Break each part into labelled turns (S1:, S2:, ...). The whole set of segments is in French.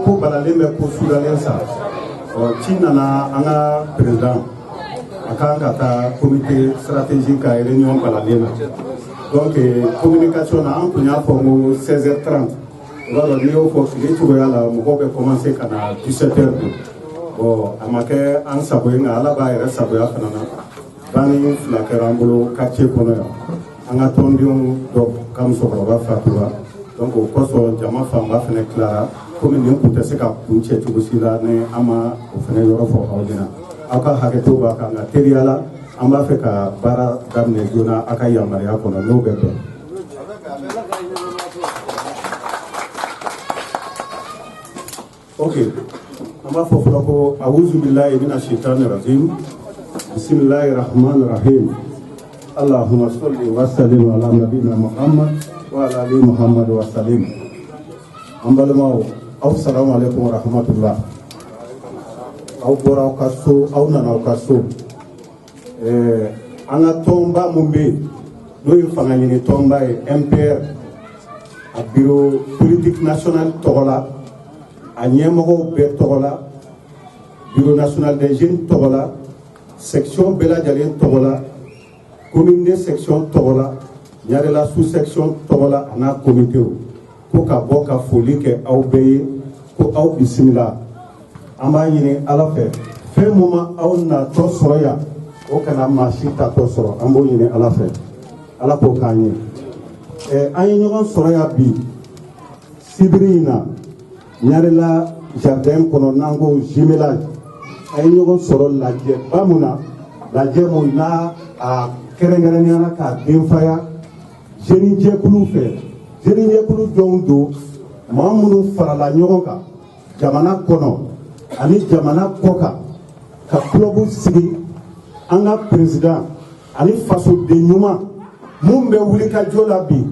S1: Ko balalen bɛ ko sudalen sa ci nana an ka président a kan ka taa comité stratégique ka réunion balalen na donc communication na an tun y'a fɔ ko 16h30 o b'a dɔn n'i y'o fɔ tile cogoya la mɔgɔw bɛ commencer ka na 17h bon a ma kɛ an sago ye nka ala b'a yɛrɛ sagoya fana na banni fila kɛra an bolo quartier kɔnɔ yan an ka tɔndenw dɔ ka musokɔrɔba fatura donc o kosɔn jama fanba fana tilara komi nin tun tɛ se ka kun cɛ cogo si la ni an ma o fana yɔrɔ fɔ aw ɲɛna aw ka hakɛto b'a kan nka teriya la an b'a fɛ ka baara daminɛ joona aw ka yamaruya kɔnɔ n'o bɛ bɛn. ok an b'a fɔ fɔlɔ ko awuzu billahi mina shaitani rajim bismillahi rahmani rahim allahumma salli wa sallim ala nabiyina muhammad wa ala ali muhammad wa sallim. An balimaw aw salamu alaikum wa rahmatullah. Aw bɔra aw ka so aw nana aw ka so an ka tɔnba mun bɛ yen n'o ye fanga ɲini tɔnba ye MPR a bureau politique national tɔgɔ la a ɲɛmɔgɔw bɛɛ tɔgɔ la bureau national des jeunes tɔgɔ la section bɛɛ lajɛlen tɔgɔ la commune de section tɔgɔ la Ɲarela sous section tɔgɔ la a n'a comité ko ka bɔ ka foli kɛ aw bɛɛ ye ko aw bisimila. An b'a ɲini ala fɛ fɛn mun ma aw natɔ sɔrɔ yan o kana maa si tatɔ sɔrɔ an b'o ɲini ala fɛ ala k'o k'an ye. An ye ɲɔgɔn sɔrɔ yan bi sibiri in na Ɲarela jardin kɔnɔ n'an ko jumelage an ye ɲɔgɔn sɔrɔ lajɛba mun na lajɛ mun n'a a kɛrɛnkɛrɛnniyara k'a denfaya jeunes jɛkulu fɛ jeunes jɛkulu dɔw don maa minnu farala ɲɔgɔn kan jamana kɔnɔ ani jamana kɔ kan ka club sigi an ka président ani fasoden ɲuman mun bɛ wuli ka jɔ la bi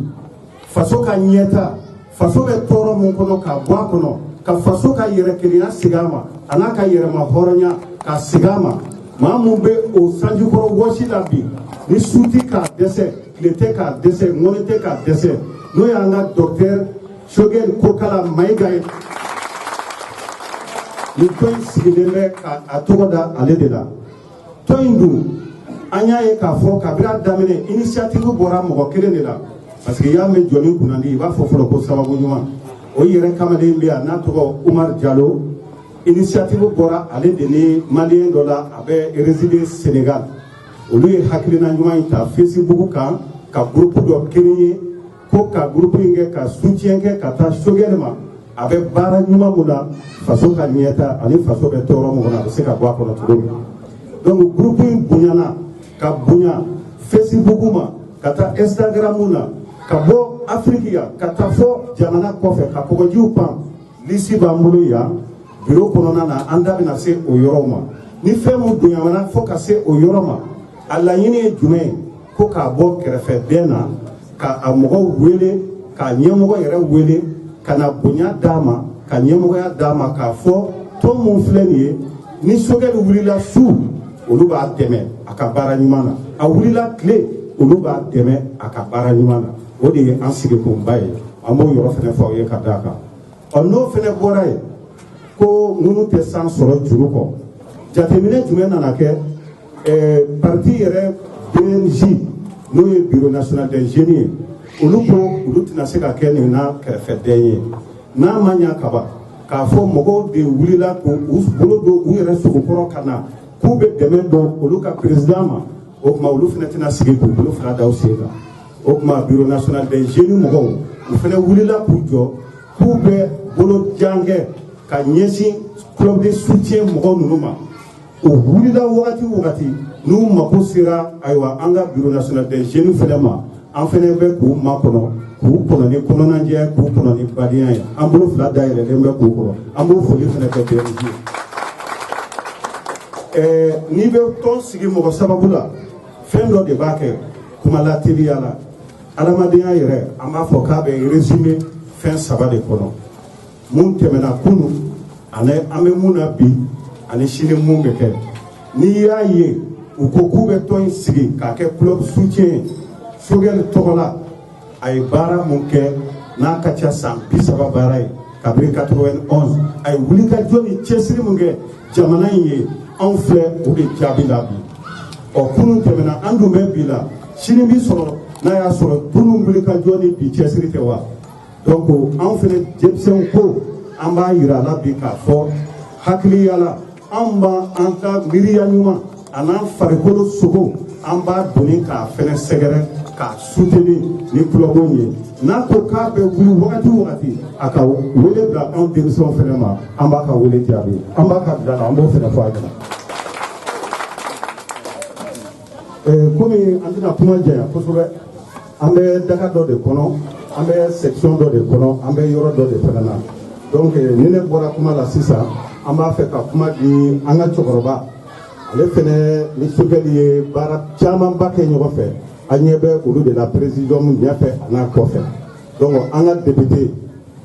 S1: faso ka ɲɛta faso bɛ tɔɔrɔ mun kɔnɔ ka bɔ a kɔnɔ ka faso ka yɛrɛ kelenya segin a ma a n'a ka yɛrɛma hɔrɔnya ka segin a ma maa mun bɛ o sanjikɔrɔ wɔsi la bi ni su tɛ k'a dɛsɛ tile tɛ k'a dɛsɛ ŋɔni tɛ k'a dɛsɛ n'o y'an ka docteur Shogel Kokala Maïga ye nin tɔn in sigilen bɛ k'a tɔgɔ da ale de la tɔn in dun an y'a ye k'a fɔ kabini a daminɛ initiative bɔra mɔgɔ kelen de la parce que i y'a mɛn jɔnni kunnandi i b'a fɔ fɔlɔ ko sababu ɲuman o yɛrɛ kamalen bɛ yan n'a tɔgɔ Umar Jalo initiative bɔra ale de ni maliyɛn dɔ la a bɛ résider Sénégal olu ye hakilina ɲuman in ta Facebook kan ka groupe dɔ créer ko ka groupe in kɛ ka soutien kɛ ka taa Shogel ma a bɛ baara ɲuman mun na faso ka ɲɛta ani faso bɛ tɔɔrɔ mun kɔnɔ a bɛ se ka bɔ a kɔnɔ cogo min donc groupe in bonyana ka bonya Facebook ma ka taa Instagram na ka bɔ Afrique ya ka taa fɔ jamana kɔfɛ ka kɔgɔjiw pan lisi b'an bolo yan bureau kɔnɔna na an da bɛna se o yɔrɔ ma ni fɛn mun bonyana fo ka se o yɔrɔ ma a laɲini ye jumɛn ye ko k'a bɔ kɛrɛfɛden na ka a mɔgɔw wele ka ɲɛmɔgɔ yɛrɛ wele ka na bonya d'a ma ka ɲɛmɔgɔya d'a ma k'a fɔ tɔn mun filɛ nin ye ni Shogel wulila su olu b'a dɛmɛ a ka baara ɲuman na a wulila tile olu b'a dɛmɛ a ka baara ɲuman na o de ye an sigikunba ye an b'o yɔrɔ fɛnɛ fɔ aw ye ka d'a kan n'o fɛnɛ bɔra ye ko minnu tɛ san sɔrɔ juru kɔ jateminɛ jumɛn nana kɛ parti yɛrɛ BNJ n'o ye bureau national des jeunes ye olu ko olu tɛna se ka kɛ nin na kɛrɛfɛden ye n'a ma ɲa kaban k'a fɔ mɔgɔw de wulila k'u bolo don u yɛrɛ sogokɔrɔ ka na k'u bɛ dɛmɛ don olu ka président ma o tuma olu fana tɛna sigi k'u bolo fila da u sen kan o tuma bureau national des jeunes mɔgɔw u fana wulila k'u jɔ k'u bɛ bolo jan kɛ ka ɲɛsin club de soutien mɔgɔw ninnu ma o wulila wagati o wagati n'u mako sera ayiwa an ka bureau national des jeunes fana ma an fana bɛ k'u makɔnɔ k'u kɔnɔ ni kɔnɔnajɛ k'u kɔnɔ ni badenya ye an bolo fila dayɛlɛlen bɛ k'u kɔrɔ an b'o foli fana kɛ BNJ n'i bɛ tɔn sigi mɔgɔ sababu la fɛn dɔ de b'a kɛ kuma lateliya la adamadenya yɛrɛ an b'a fɔ k'a bɛ résumé fɛn saba de kɔnɔ mun tɛmɛna kunun ani an bɛ mun na bi ani sini mun bɛ kɛ n'i y'a ye u ko k'u bɛ tɔn in sigi k'a kɛ club soutien Shogel tɔgɔ la a ye baara mun kɛ n'a ka ca san 30 baara ye kabini 91 a ye wulikajɔ ni cɛsiri mun kɛ jamana in ye anw filɛ o de jaabi la bi kunun tɛmɛna an dun bɛ bi la sini bi sɔrɔ n'a y'a sɔrɔ kunun wulikajɔ ni bi cɛsiri tɛ wa donc anw fɛnɛ denmisɛnw ko an b'a yira la bi k'a fɔ hakiliya la an b'an ka miiriya ɲuman a n'an farikolo sogo an b'a donni k'a fɛnɛ sɛgɛrɛ k'a soutenir ni clubw ye n'a ko k'a bɛ wuli wagati o wagati a ka wele bila anw denmisɛnw fɛnɛ ma an b'a ka wele jaabi an b'a ka bila la an b'o fɛnɛ fɔ a ɲɛna komi an tɛna kuma janya kosɛbɛ an bɛ daga dɔ de kɔnɔ an bɛ section dɔ de kɔnɔ an bɛ yɔrɔ dɔ de fɛnɛ na donc ni ne bɔra kuma la sisan an b'a fɛ ka kuma di an ka cɛkɔrɔba ale fɛnɛ ni Shogel ye baara camanba kɛ ɲɔgɔn fɛ an ɲɛ bɛ olu de la présidium ɲɛfɛ a n'a kɔfɛ donc an ka député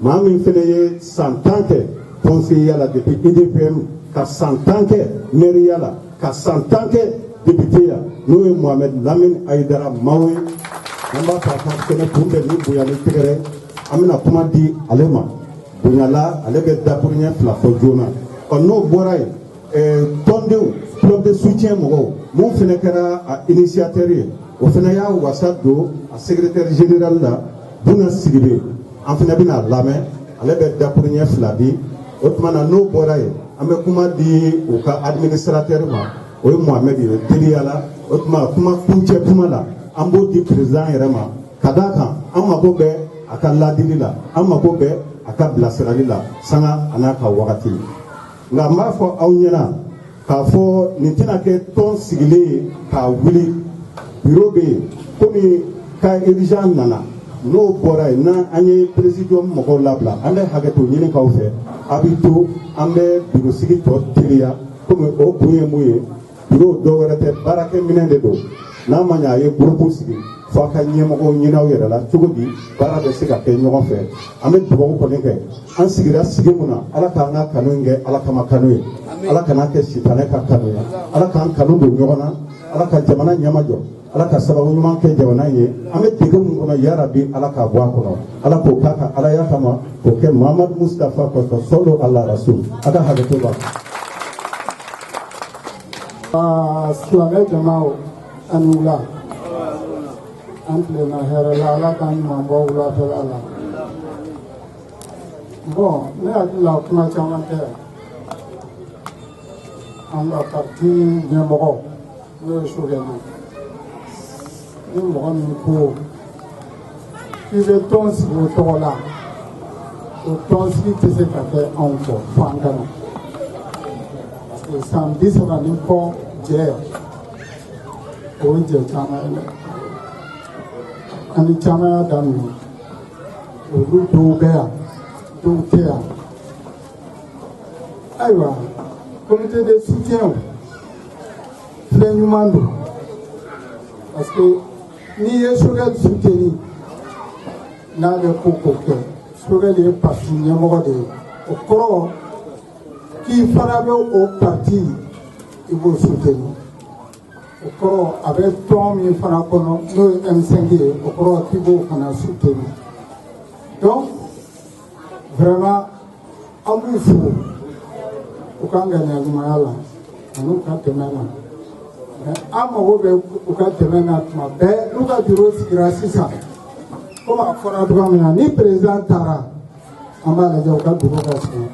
S1: maa min fɛnɛ ye san 10 kɛ conseiller la depuis IDPM ka san 10 kɛ mairie la ka san 10 kɛ député ya n'o ye Mohamed Lamine Aïdara Mawe an b'a fɛ a ka fɛnɛ kunbɛn ni bonya ni tɛgɛrɛ an bɛna kuma di ale ma bonyala ale bɛ dakuruɲɛ fila fɔ joona n'o bɔra yen tɔndenw club de soutien mɔgɔw mun fɛnɛ kɛra a initiateur ye o fɛnɛ y'a wasa don a secrétaire général la Buna Sidibe an fɛnɛ bɛna lamɛn ale bɛ dakuruɲɛ fila di o tuma na n'o bɔra yen an bɛ kuma di u ka administrateur ma o ye Mohamed ye teliya la o tuma kuma kuncɛ kuma la an b'o di président yɛrɛ ma ka d'a kan an mako bɛ a ka ladili la an mako bɛ a ka bilasirali la sanga a n'a ka wagati nka n b'a fɔ aw ɲɛna k'a fɔ nin tɛna kɛ tɔn sigilen ye k'a wuli bureau bɛ yen komi ka urgence nana n'o bɔra yen n'an ye présidium mɔgɔw labila an bɛ hakɛto ɲini k'aw fɛ a bɛ to an bɛ bureau sigi tɔ teliya komi o kun ye mun ye bureau dɔ wɛrɛ tɛ baarakɛminɛn de don n'a ma ɲɛ a ye groupe sigi fo ka ɲɛmɔgɔw ɲinaw yɛrɛ la cogo di baara bɛ se ka kɛ ɲɔgɔn fɛ an bɛ dugawu kɔni kɛ an sigira sigi mun na ala k'an ka kanu in kɛ ala kama kanu ye ala kana kɛ sitanɛ ka kanu ye ala k'an kanu don ɲɔgɔn na ala ka jamana ɲɛmajɔ ala ka sababu ɲuman kɛ jamana ye an bɛ dege mun kɔnɔ ya rabi ala k'a bɔ a kɔnɔ ala k'o k'a ka alaya kama k'o kɛ Muhamadu Mustafa kɔsɔn sɔlɔ ala rasul a ka hakɛto b'a
S2: silamɛ jamaw ani wula an tilenna hɛrɛ la ala k'an ɲuman bɔ wulafɛla la bon ne hakili la kuma caman tɛ an ka parti ɲɛmɔgɔ n'o ye Sogɛli ni mɔgɔ min ko k'i bɛ tɔn sigi o tɔgɔ la o tɔn sigi tɛ se ka kɛ anw kɔ fo an kana parce que san 30 ni kɔ jɛ o ye jɛ caman ye an ni caman y'a daminɛ olu dɔw bɛ yan dɔw tɛ yan ayiwa comité de soutien filɛ ɲuman don parce que n'i ye Sogɛli soutenu n'a bɛ ko ko kɛ Sogɛli ye parti ɲɛmɔgɔ de ye o kɔrɔ k'i fana bɛ o parti i b'o soutenu o kɔrɔ a bɛ tɔn min fana kɔnɔ n'o ye M5 ye o kɔrɔ k'i b'o fana soutenu donc vraiment an b'u fo u ka ŋaniyaɲumanya la ani u ka dɛmɛ na mais an mago bɛ u ka dɛmɛ na tuma bɛɛ n'u ka bureau sigira sisan komi a fɔra cogoya min na ni président taara an b'a lajɛ u ka bureau ka sigi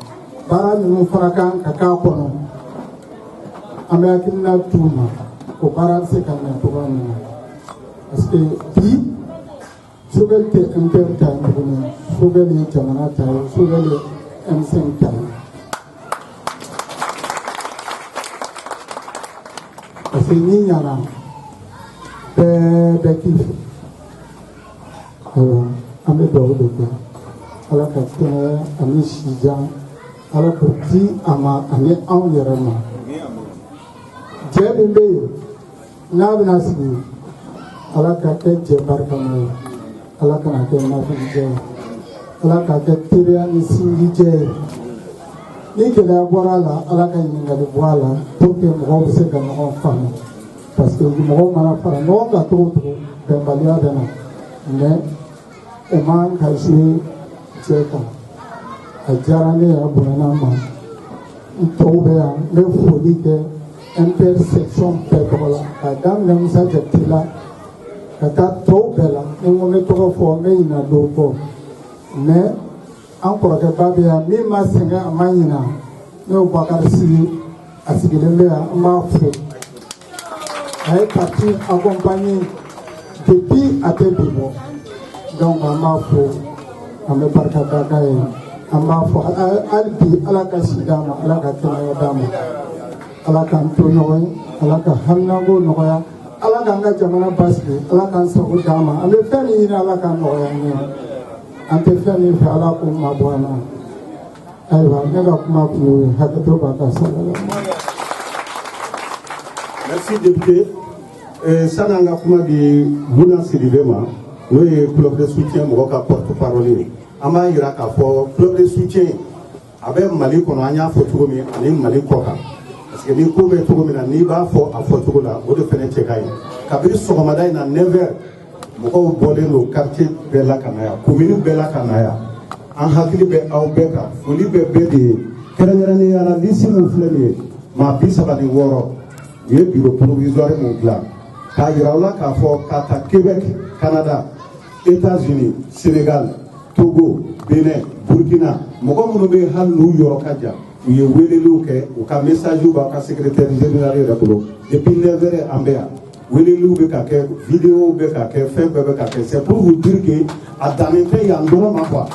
S2: baara ninnu fana kan ka k'a kɔnɔ an bɛ hakilina t'u ma o baara bɛ se ka ɲɛ cogoya min na parce que bi Sogɛli tɛ MPR ta ye tuguni Sogɛli ye jamana ta ye Sogɛli ye M5 ta ye parce que n'i ɲana bɛɛ bɛ k'i fɛ an bɛ dugawu de kɛ ala ka kɛnɛya ani sijan ala k'o di a ma ani anw yɛrɛ ma jɛ min bɛ yen n'a bɛna sigi ala ka kɛ jɛ barikama ye ala kana kɛ nafilijɛ ye ala ka kɛ teriya ni sinjijɛ ye ni gɛlɛya bɔra a la ala ka ɲininkali bɔ a la pour que mɔgɔw bɛ se ka ɲɔgɔn faamu parce que mɔgɔw mana fara ɲɔgɔn kan cogo o cogo bɛnbaliya bɛ na mais o man ka jouer cɛ kan a diyara ne ye a bonyana ma n tɔw bɛ yan n bɛ foli kɛ MPR section bɛɛ tɔgɔ la k'a daminɛ Musa Jakite la ka taa tɔw bɛɛ la ni ko n bɛ tɔgɔ fɔ n bɛ ɲina dɔw kɔ mais an kɔrɔkɛ ba bɛ yan min ma sɛgɛn a ma ɲina n'o ye Bakari Sigi a sigilen bɛ yan an b'a fo a ye parti accompagné depuis a tɛ bi bɔ donc an b'a fo an bɛ barika da k'a ye an b'a fɔ hali bi ala ka si d'a ma ala ka kɛnɛya d'a ma ala k'an to ɲɔgɔn ye ala ka haminako nɔgɔya ala k'an ka jamana basigi ala k'an sago d'a ma an bɛ fɛn min ɲini ala k'an nɔgɔya n ye an tɛ fɛn min fɛ ala k'o mabɔ an na ayiwa ne ka kuma kun y'o ye hakɛto b'a ka sala la.
S1: Merci député. Sani an ka kuma di Buna Sidibe ma n'o ye club de soutien mɔgɔ ka porte-parole ye an b'a yira k'a fɔ club de soutien a bɛ Mali kɔnɔ an y'a fɔ cogo min ani Mali kɔ kan parce que ni ko bɛ cogo min na n'i b'a fɔ a fɔcogo la o de fɛnɛ cɛ ka ɲi kabini sɔgɔmada in na 9h mɔgɔw bɔlen don quartier bɛɛ la ka na yan commune bɛɛ la ka na yan an hakili bɛ aw bɛɛ kan foli bɛ bɛɛ de ye kɛrɛnkɛrɛnnenya la liste min filɛ nin ye maa 36 u ye bureau provisoire mun dilan k'a yira aw la k'a fɔ k'a ta Québec Canada États-Unis Sénégal Togo Benin Burkina mɔgɔ minnu bɛ hali n'u yɔrɔ ka jan u ye weleliw kɛ u ka messagew b'aw ka secrétaire général yɛrɛ bolo depuis 9h an bɛ yan weleliw bɛ ka kɛ vidéo bɛ ka kɛ fɛn bɛɛ bɛ ka kɛ c'est pour vous dire que a dannen tɛ yan dɔrɔn ma quoi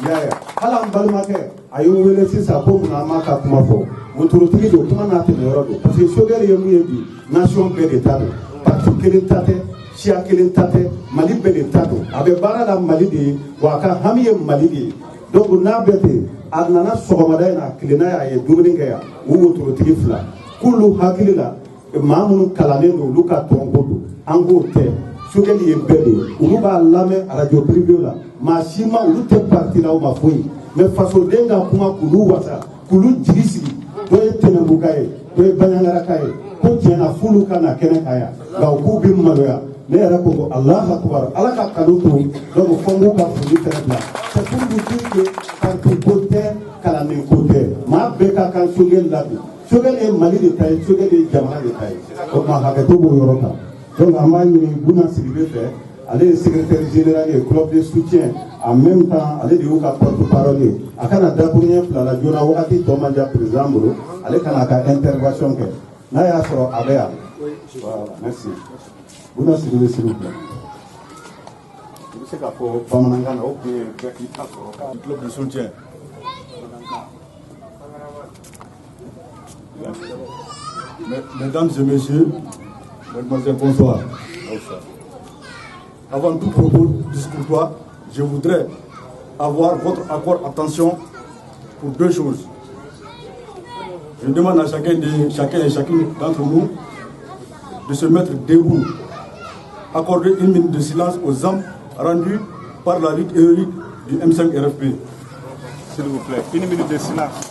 S1: yaya hali an balimakɛ a y'o wele sisan ko munna an m'a ka kuma fɔ motorotigi don kuma n'a tɛmɛ yɔrɔ don parce que Sogɛli ye mun ye bi nation bɛɛ de ta don parti kelen ta tɛ siya kelen ta tɛ Mali bɛɛ de ta don a bɛ baara la Mali de ye wa a ka hami ye Mali de ye donc n'a bɛɛ ten a nana sɔgɔmada in na a tilenna y'a ye dumuni kɛ yan u wotorotigi 2 k'olu hakili la maa minnu kalannen don olu ka tɔnko don an k'o tɛ Sogɛli ye bɛɛ de ye olu b'a lamɛn radio privé la maa si ma olu tɛ parti la o ma foyi mais fasoden ka kuma k'olu wasa k'olu jigi sigi dɔ ye tɛnɛmuka ye dɔ ye baɲangaraka ye ko tiɲɛna f'olu ka na kɛnɛ kan yan nka u k'u bɛ maloya ne yɛrɛ ko Allahu Akbar ala ka kanu to donc fɔ n k'u ka foli fɛnɛ bila c'est pour vous dire que parti ko tɛ kalanden ko tɛ maa bɛɛ ka kan Sogɛli la bi Sogɛli ye Mali de ta ye Sogɛli ye jamana de ta ye o tuma hakɛto b'o yɔrɔ kan donc an b'a ɲini Buna Sidibe fɛ ale ye secrétaire général ye club de soutien en même temps ale de y'u ka porte-parole ye a kana dakuruɲɛ fila la joona wagati tɔ man diya président bolo ale kana a ka intervention kɛ n'a y'a sɔrɔ a bɛ yan voilà merci Buna Sidibe s'il vous plaît i bɛ se k'a fɔ bamanankan na o tun ye bɛɛ k'i ta sɔrɔ club de soutien
S3: Mesdames et messieurs, mademoiselle, bonsoir. Avant tout propos discourtois, je voudrais avoir votre accord, attention, pour deux choses. Je demande à chacun et chacune d'entre nous de se mettre debout, accorder une minute de silence aux âmes rendues par la lutte héroïque du M5 RFP.
S1: S'il vous plaît, une minute de silence.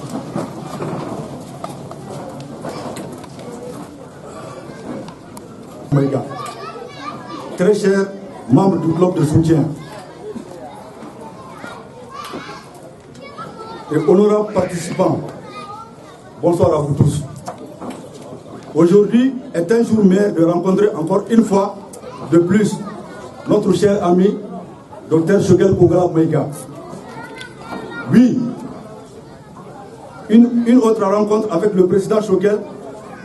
S3: Très chers membres du club de soutien et honorables participants, bonsoir à vous tous. Aujourd'hui est un jour meilleur de rencontrer encore une fois de plus notre cher ami Dr Choguel Kogala Maïga. Oui, une autre rencontre avec le président Choguel.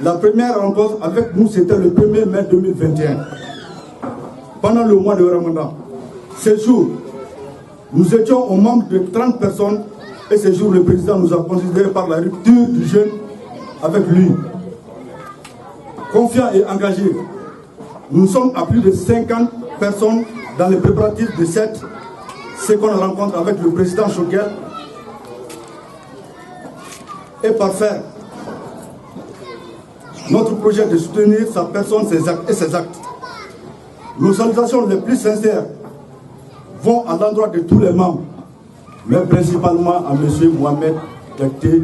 S3: La première rencontre avec nous, c'était le 1er mai 2021. Pendant le mois de Ramadan. Ce jour, nous étions au nombre de 30 personnes et ce jour, le président nous a considérés par la rupture du jeûne avec lui. Confiant et engagé, nous sommes à plus de 50 personnes dans les préparatifs de cette seconde rencontre avec le président Choguel et par faire notre projet de soutenir sa personne, ses actes et ses actes. Nos salutations les plus sincères vont à l'endroit de tous les membres, mais principalement à M. Mohamed Yakté,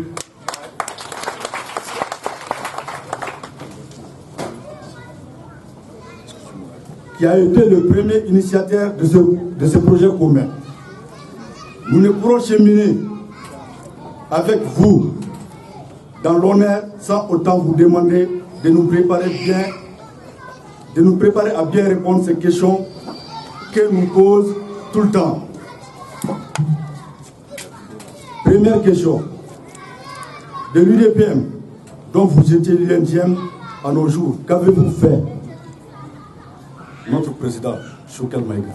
S3: qui a été le premier initiateur de ce projet commun. Nous ne pourrons cheminer avec vous dans l'honneur sans autant vous demander de nous préparer à bien répondre à ces questions qu'elle nous pose tout le temps. Première question. De l'UDPM, dont vous étiez l'UNGM à nos jours, qu'avez-vous fait? Notre président, Choguel Maïga.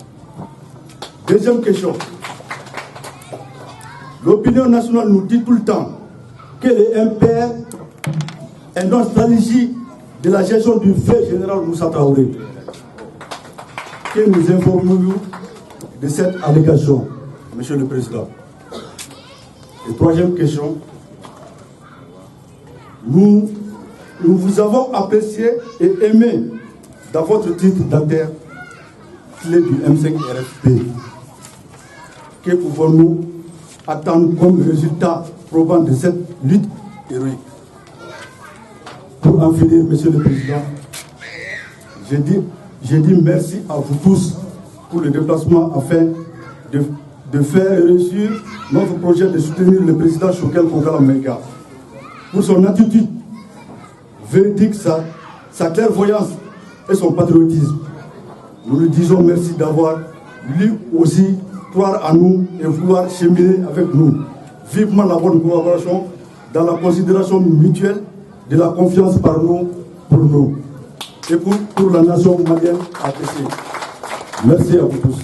S3: Deuxième question. L'opinion nationale nous dit tout le temps que le MPR est notre stratégie de la gestion du fait général Moussa Traoré. Que nous informons-nous de cette allégation, Monsieur le Président? Et troisième question, nous vous avons apprécié et aimé dans votre titre d'alter clé du M5 RFP. Que pouvons-nous attendre comme résultat probant de cette lutte héroïque? Pour en finir, Monsieur le Président, j'ai dit merci à vous tous pour le déplacement afin de faire réussir notre projet de soutenir le président Choguel Kogala Maïga. Pour son attitude véridique, sa clairvoyance et son patriotisme. Nous lui disons merci d'avoir lui aussi croire à nous et vouloir cheminer avec nous. Vivement la bonne collaboration dans la considération mutuelle de la confiance par nous pour nous et pour la nation malienne appréciée. Merci à vous tous.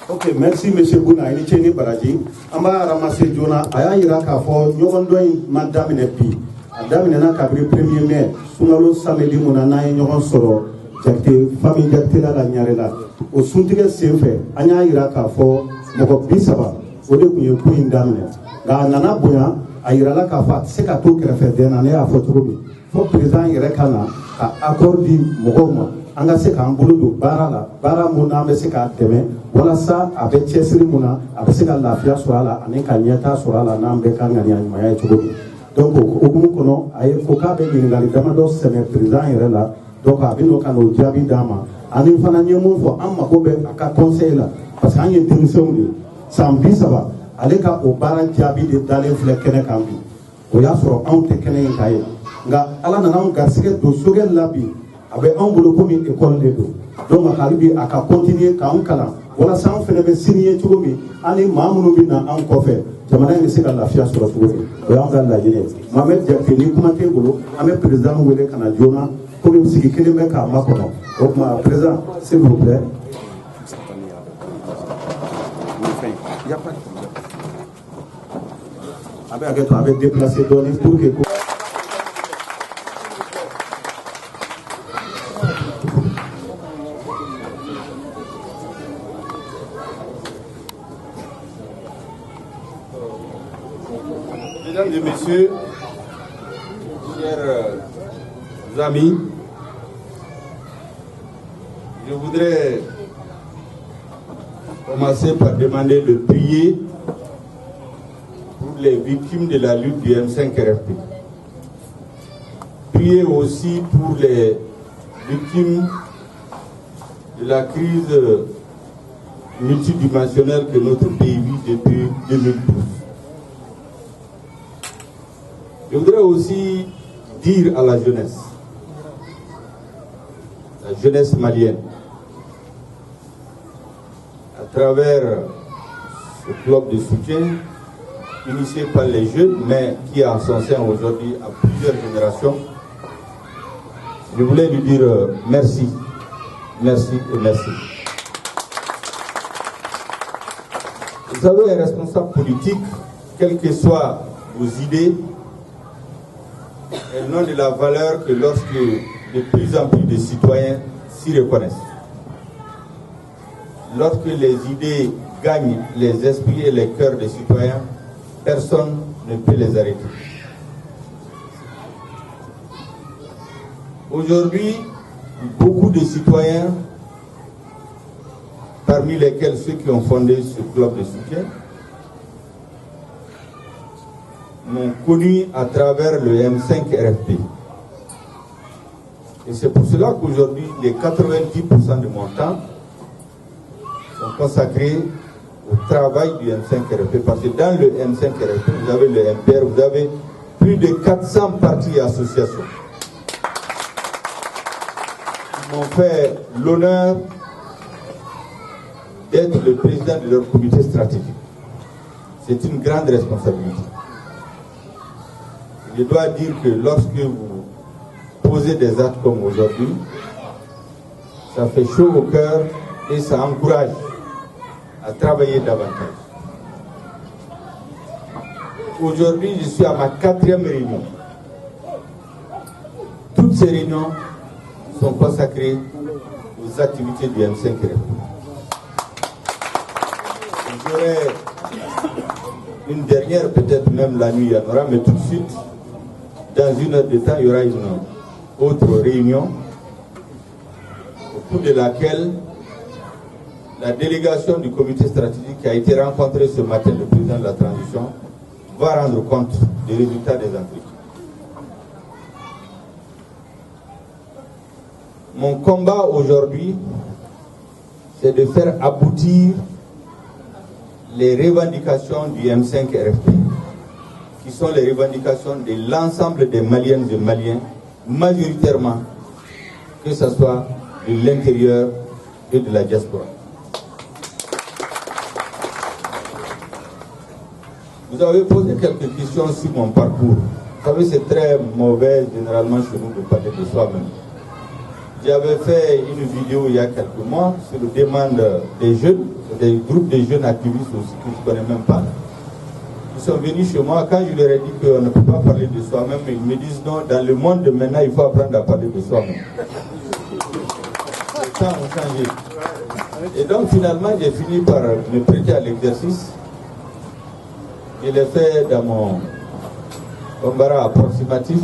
S1: Ok, merci M. Bouna. Il est Baraji. On va ramasser Jona. Aya Iraka for Yogondoy Madame Nepi. Madame Nena Kabri 1er mai. Sungalo samedi Munana Yogon Soro. Jakte, famille Jakte la Nyarela. Au Suntige Senfe. Anya Iraka for Moko Bisaba. Ode Kunye Kuin Damne. Ga Nana Boya. Ayirala Kafa. Sekato Krefet Denane a Fotobi. Fo président Irekana. ka accord di mɔgɔw ma an ka se k'an bolo don baara la baara mun n'an bɛ se k'a dɛmɛ walasa a bɛ cɛsiri mun na a bɛ se ka lafiya sɔrɔ a la ani ka ɲɛtaa sɔrɔ a la n'an bɛ ka ŋaniya ɲumanya ye cogo min donc o hukumu kɔnɔ a ye fɔ k'a bɛ ɲininkali damadɔ sɛmɛ président yɛrɛ la donc a bɛ n'o ka n'o jaabi d'an ma ani fana ye mun fɔ an mago bɛ a ka conseil la parce que an ye denmisɛnw de ye san 30 ale ka o baara jaabi de dalen filɛ kɛnɛ kan bi o y'a sɔrɔ anw tɛ kɛnɛ in ka ye nka ala nana anw garisɛgɛ don sogɛli la bi a bɛ anw bolo komi école de don donc hali bi a ka continuer k'anw kalan walasa anw fana bɛ sini ye cogo min ani maa minnu bɛ na anw kɔfɛ jamana in bɛ se ka lafiya sɔrɔ cogo min o y'anw ka laɲini ye Mohamed Jakite ni kuma t'e bolo an bɛ président wele ka na joona komi sigi kelen bɛ k'a makɔnɔ o tuma président s'il vous plaît. a bɛ hakɛ to a bɛ déplacer dɔɔnin pour que
S4: Mesdames et messieurs, chers amis, je voudrais commencer par demander de prier pour les victimes de la lutte du M5 RFP. Prier aussi pour les victimes de la crise multidimensionnelle que notre pays vit depuis 2012. Je voudrais aussi dire à la jeunesse malienne, à travers ce club de soutien initié par les jeunes, mais qui a son sein aujourd'hui à plusieurs générations, je voulais lui dire merci, merci et merci. Vous savez, les responsables politiques, quelles que soient vos idées, elles n'ont de la valeur que lorsque de plus en plus de citoyens s'y reconnaissent. Lorsque les idées gagnent les esprits et les cœurs des citoyens, personne ne peut les arrêter. Aujourd'hui, beaucoup de citoyens, parmi lesquels ceux qui ont fondé ce club de soutien, m'ont connu à travers le M5 RFP. Et c'est pour cela qu'aujourd'hui, les 90% de mon temps sont consacrés au travail du M5 RFP. Parce que dans le M5 RFP, vous avez le MPR, vous avez plus de 400 partis et associations. Ils m'ont fait l'honneur d'être le président de leur comité stratégique. C'est une grande responsabilité. Je dois dire que lorsque vous posez des actes comme aujourd'hui, ça fait chaud au cœur et ça encourage à travailler davantage. Aujourd'hui, je suis à ma 4e réunion. Toutes ces réunions sont consacrées aux activités du M5 RFP. J'aurai une dernière, peut-être même la nuit, il y en aura, mais tout de suite, dans 1 heure de temps, il y aura une autre réunion au cours de laquelle la délégation du comité stratégique qui a été rencontrée ce matin, le président de la transition, va rendre compte des résultats des entretiens. Mon combat aujourd'hui, c'est de faire aboutir les revendications du M5 RFP, qui sont les revendications de l'ensemble des Maliennes et Maliens, majoritairement, que ce soit de l'intérieur et de la diaspora. Vous avez posé quelques questions sur mon parcours. Vous savez, c'est très mauvais généralement chez nous de parler de soi-même. J'avais fait une vidéo il y a quelques mois sur la demande des jeunes, des groupes de jeunes activistes aussi que je ne connais même pas. Ils sont venus chez moi, quand je leur ai dit qu'on ne peut pas parler de soi-même, ils me disent non, dans le monde de maintenant, il faut apprendre à parler de soi-même. Les temps ont changé. Et donc finalement, j'ai fini par me prêter à l'exercice. Je l'ai fait dans mon embarras approximatif.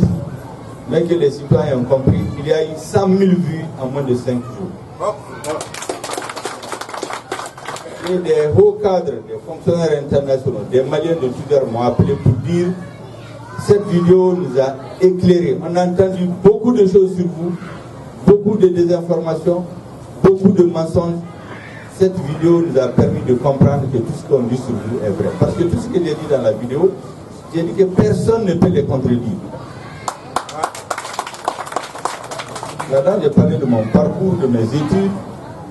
S4: mais que les citoyens ont compris. Il y a eu 100 000 vues en moins de 5 jours. Et des hauts cadres, des fonctionnaires internationaux, des Maliens de Twitter m'ont appelé pour dire cette vidéo nous a éclairés. On a entendu beaucoup de choses sur vous, beaucoup de désinformations, beaucoup de mensonges. Cette vidéo nous a permis de comprendre que tout ce qu'on dit sur vous est vrai. Parce que tout ce que j'ai dit dans la vidéo, j'ai dit que personne ne peut les contredire. Là-dedans, j'ai parlé de mon parcours, de mes études.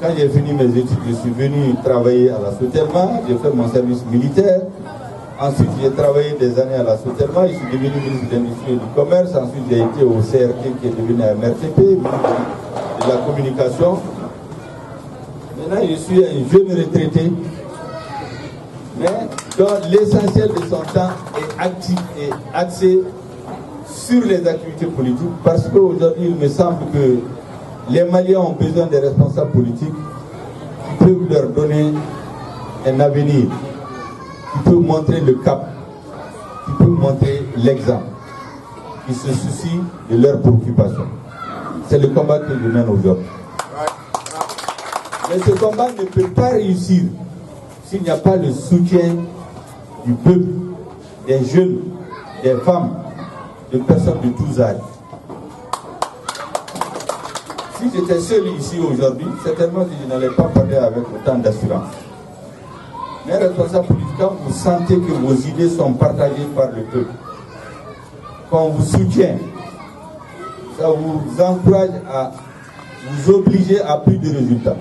S4: Quand j'ai fini mes études, je suis venu travailler à la Sotelma. J'ai fait mon service militaire. Ensuite, j'ai travaillé des années à la Sotelma. Je suis devenu ministre de l'Industrie et du Commerce. Ensuite, j'ai été au CRT qui est devenu MRTP, ministre de la Communication. Maintenant, je suis un jeune retraité, mais dont l'essentiel de son temps est actif et axé sur les activités politiques, parce qu'aujourd'hui, il me semble que les Maliens ont besoin des responsables politiques qui peuvent leur donner un avenir, qui peuvent montrer le cap, qui peuvent montrer l'exemple, qui se soucient de leurs préoccupations. C'est le combat que je mène aujourd'hui. Mais ce combat ne peut pas réussir s'il n'y a pas le soutien du peuple, des jeunes, des femmes, de personnes de tous âges. Si j'étais seul ici aujourd'hui, certainement que je n'allais pas parler avec autant d'assurance. Mais responsable politique, quand vous sentez que vos idées sont partagées par le peuple, qu'on vous soutient, ça vous encourage à vous obliger à plus de résultats.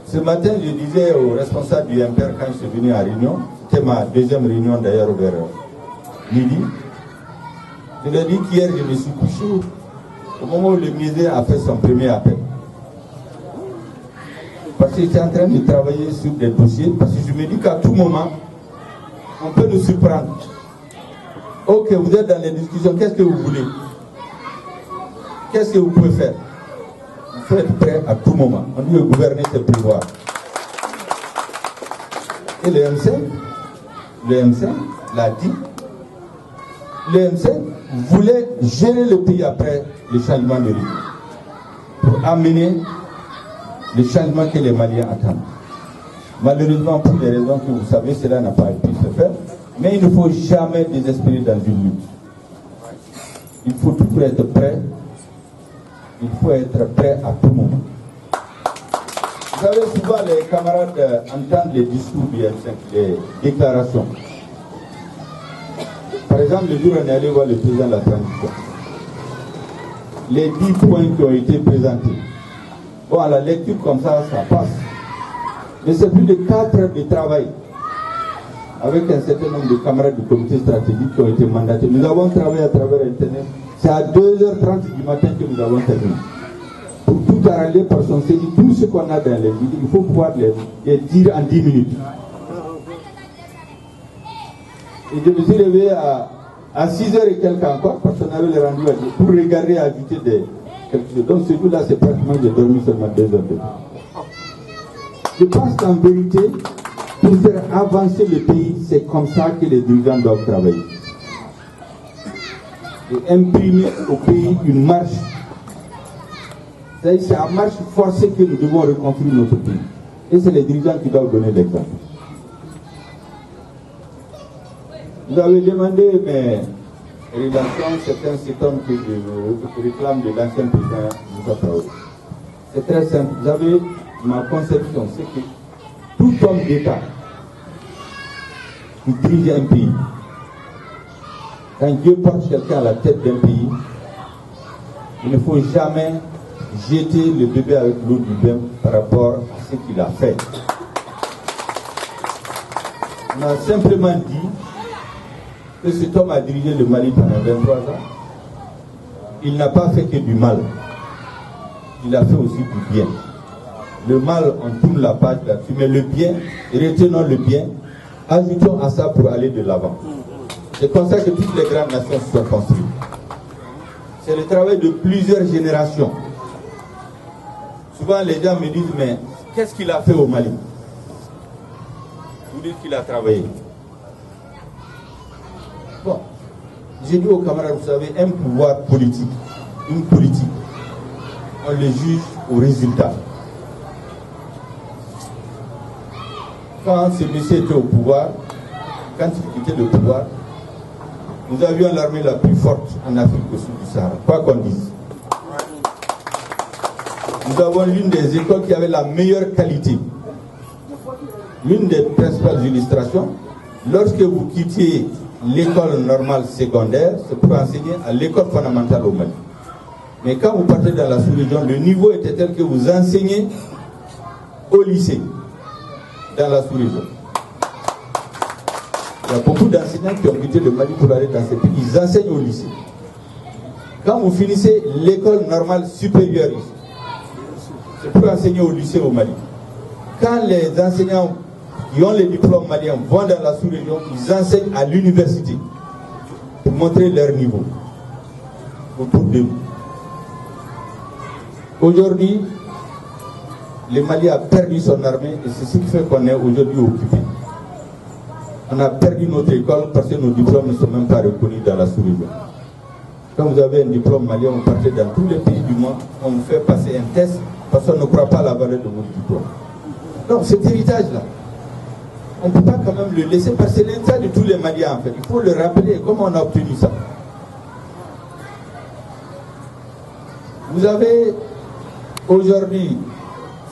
S4: Ce matin, je disais aux responsables du MPR quand je suis venu à Réunion, c'était ma deuxième réunion d'ailleurs vers midi, je leur ai dit qu'hier je me suis couché au moment où le ministère a fait son premier appel. Parce que j'étais en train de travailler sur des dossiers, parce que je me dis qu'à tout moment, on peut nous surprendre. Ok, vous êtes dans les discussions, qu'est-ce que vous voulez? Qu'est-ce que vous pouvez faire? Il faut être prêt à tout moment. On dit que gouverner, c'est prévoir. Et le M5 l'a dit. Le M5 voulait gérer le pays après le changement de régime, pour amener le changement que les Maliens attendent. Malheureusement, pour des raisons que vous savez, cela n'a pas pu se faire. Mais il ne faut jamais désespérer dans une lutte. Il faut toujours être prêt. Il faut être prêt à tout moment. Vous savez, souvent les camarades entendent les discours du M5, les déclarations. Par exemple, le jour où on est allé voir le président de la transition, les 10 points qui ont été présentés, bon, à la lecture comme ça, ça passe. Mais c'est plus de 4 heures de travail avec un certain nombre de camarades du comité stratégique qui ont été mandatés. Nous avons travaillé à travers Internet. C'est à 2h30 du matin que nous avons terminé. Pour tout arranger par son série, tout ce qu'on a dans les vidéos, il faut pouvoir les dire en 10 minutes. Et je me suis levé à 6h et quelques encore, parce qu'on avait le rendu pour regarder et ajouter quelque chose. Donc ce jour-là, c'est pratiquement, j'ai dormi seulement 2 heures de temps. Je pense qu'en vérité, pour faire avancer le pays, c'est comme ça que les dirigeants doivent travailler. Et imprimer au pays une marche. C'est à marche forcée que nous devons reconstruire notre pays. Et c'est les dirigeants qui doivent donner l'exemple. Vous avez demandé mes relations, certains symptômes que je réclame de l'ancien président Moussa Traoré. C'est très simple. Vous avez ma conception, c'est que tout homme d'État qui dirige un pays, quand Dieu porte quelqu'un à la tête d'un pays, il ne faut jamais jeter le bébé avec l'eau du bain par rapport à ce qu'il a fait. On a simplement dit que cet homme a dirigé le Mali pendant 23 ans. Il n'a pas fait que du mal. Il a fait aussi du bien. Le mal, on tourne la page là-dessus, mais le bien, retenons le bien, ajoutons à ça pour aller de l'avant. C'est comme ça que toutes les grandes nations se sont construites. C'est le travail de plusieurs générations. Souvent les gens me disent, mais qu'est-ce qu'il a fait au Mali? Vous dites qu'il a travaillé. Bon, J'ai dit aux camarades, vous savez, un pouvoir politique, une politique, on le juge au résultat. Quand ce monsieur était au pouvoir, quand il quittait le pouvoir, nous avions l'armée la plus forte en Afrique au sud du Sahara, quoi qu'on dise. Nous avons l'une des écoles qui avait la meilleure qualité. L'une des principales illustrations, lorsque vous quittiez l'école normale secondaire, c'est pour enseigner à l'école fondamentale au Mali. Mais quand vous partez dans la sous-région, le niveau était tel que vous enseignez au lycée, dans la sous-région. Il y a beaucoup d'enseignants qui ont quitté le Mali pour aller dans ces pays. Ils enseignent au lycée. Quand vous finissez l'école normale supérieure ici, c'est pour enseigner au lycée au Mali. Quand les enseignants qui ont les diplômes maliens vont dans la sous-région, ils enseignent à l'université pour montrer leur niveau autour d'eux. Aujourd'hui, le Mali a perdu son armée et c'est ce qui fait qu'on est aujourd'hui occupé. On a perdu notre école parce que nos diplômes ne sont même pas reconnus dans la sous-région. Quand vous avez un diplôme malien, vous partez dans tous les pays du monde, on vous fait passer un test parce qu'on ne croit pas à la valeur de votre diplôme. Donc cet héritage-là, on ne peut pas quand même le laisser parce que c'est l'héritage de tous les Maliens en fait. Il faut le rappeler comment on a obtenu ça. Vous avez aujourd'hui,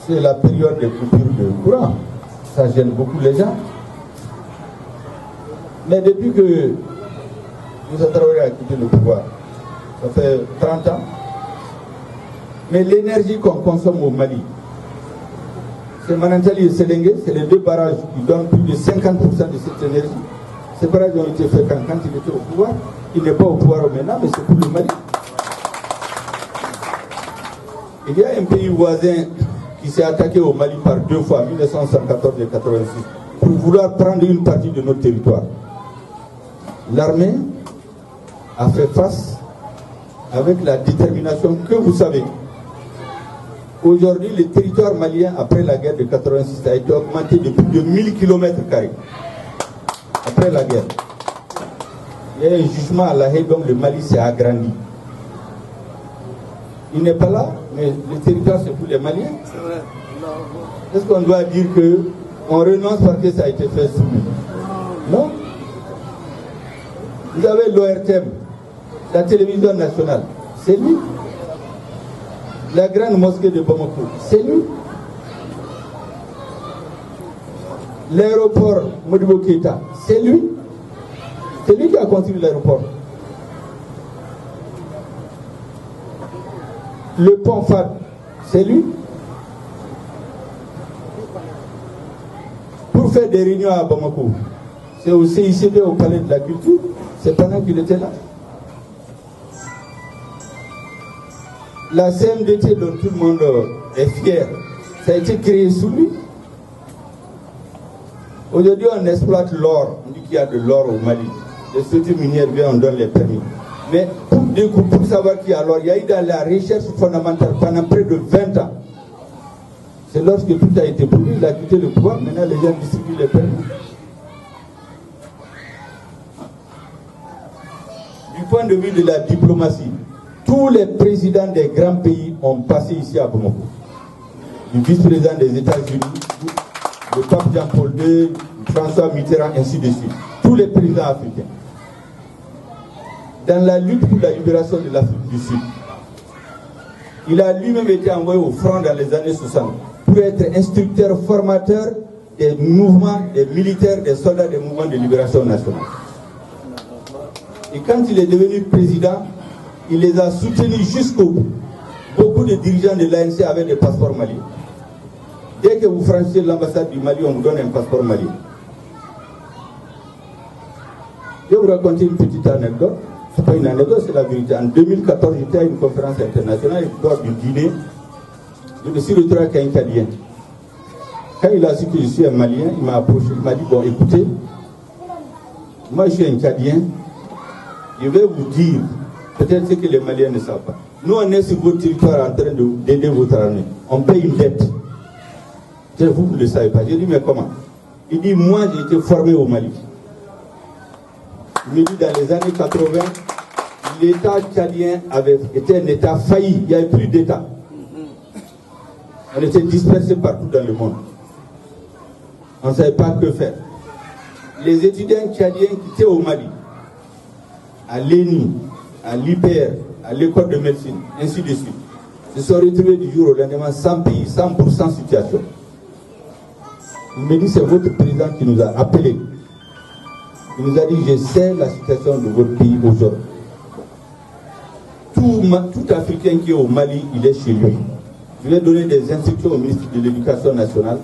S4: c'est la période de coupure de courant. Ça gêne beaucoup les gens. Mais depuis que Moussa Traoré a quitté le pouvoir, ça fait 30 ans, mais l'énergie qu'on consomme au Mali, c'est Manantali et Séléngué, c'est les deux barrages qui donnent plus de 50% de cette énergie. Ces barrages ont été faits quand il était au pouvoir. Il n'est pas au pouvoir maintenant, mais c'est pour le Mali. Il y a un pays voisin qui s'est attaqué au Mali par 2 fois, 1974 et 1986, pour vouloir prendre une partie de notre territoire. L'armée a fait face avec la détermination que vous savez. Aujourd'hui, le territoire malien, après la guerre de 1986, a été augmenté de plus de 1000 km². Après la guerre. Il y a un jugement à La Haye, donc le Mali s'est agrandi. Il n'est pas là, mais le territoire c'est pour les Maliens. Est-ce qu'on doit dire qu'on renonce parce que ça a été fait sous nous? Non. Vous avez l'ORTM, la télévision nationale, c'est lui. La grande mosquée de Bamako, c'est lui. L'aéroport Modibo Keïta, c'est lui. C'est lui qui a construit l'aéroport. Le pont FAD, c'est lui. Pour faire des réunions à Bamako, c'est au CICD, au Palais de la Culture, c'est pendant qu'il était là. La CMDT dont tout le monde est fier, ça a été créé sous lui. Aujourd'hui, on exploite l'or. On dit qu'il y a de l'or au Mali. Les structures minières viennent, on donne les permis. Mais pour savoir qu'il y a l'or, il y a eu dans la recherche fondamentale pendant près de 20 ans. C'est lorsque tout a été prouvé, il a quitté le pouvoir, maintenant les gens distribuent les permis. Du point de vue de la diplomatie, tous les présidents des grands pays ont passé ici à Bamako. Du vice-président des États-Unis, le pape Jean-Paul II, François Mitterrand, ainsi de suite. Tous les présidents africains. Dans la lutte pour la libération de l'Afrique du Sud, il a lui-même été envoyé au front dans les années 60 pour être instructeur, formateur des mouvements, des militaires, des soldats des mouvements de libération nationale. Et quand il est devenu président, il les a soutenus jusqu'au bout. Beaucoup de dirigeants de l'ANC avaient des passeports maliens. Dès que vous franchissez l'ambassade du Mali, on vous donne un passeport malien. Je vais vous raconter une petite anecdote. Ce n'est pas une anecdote, c'est la vérité. En 2014, j'étais à une conférence internationale et lors du dîner, je me suis retrouvé avec un Cadien. Quand il a su que je suis un Malien, il m'a approché, il m'a dit, bon écoutez, moi je suis un Cadien, je vais vous dire, peut-être ce que les Maliens ne savent pas. Nous on est sur votre territoire en train d'aider votre armée. On paye une dette. Vous ne le savez pas. J'ai dit, mais comment? Il dit, moi j'ai été formé au Mali. Il me dit dans les années 80, l'État tchadien avait été un État failli, il n'y avait plus d'État. On était dispersés partout dans le monde. On ne savait pas que faire. Les étudiants tchadiens qui étaient au Mali, à l'ENI, à l'IPR, à l'école de médecine, ainsi de suite, se sont retrouvés du jour au lendemain sans pays, 100% situation. Il me dit, c'est votre président qui nous a appelés. Il nous a dit, je sais la situation de votre pays aujourd'hui. Tout Africain qui est au Mali, il est chez lui. Je vais donner des instructions au ministre de l'Éducation nationale.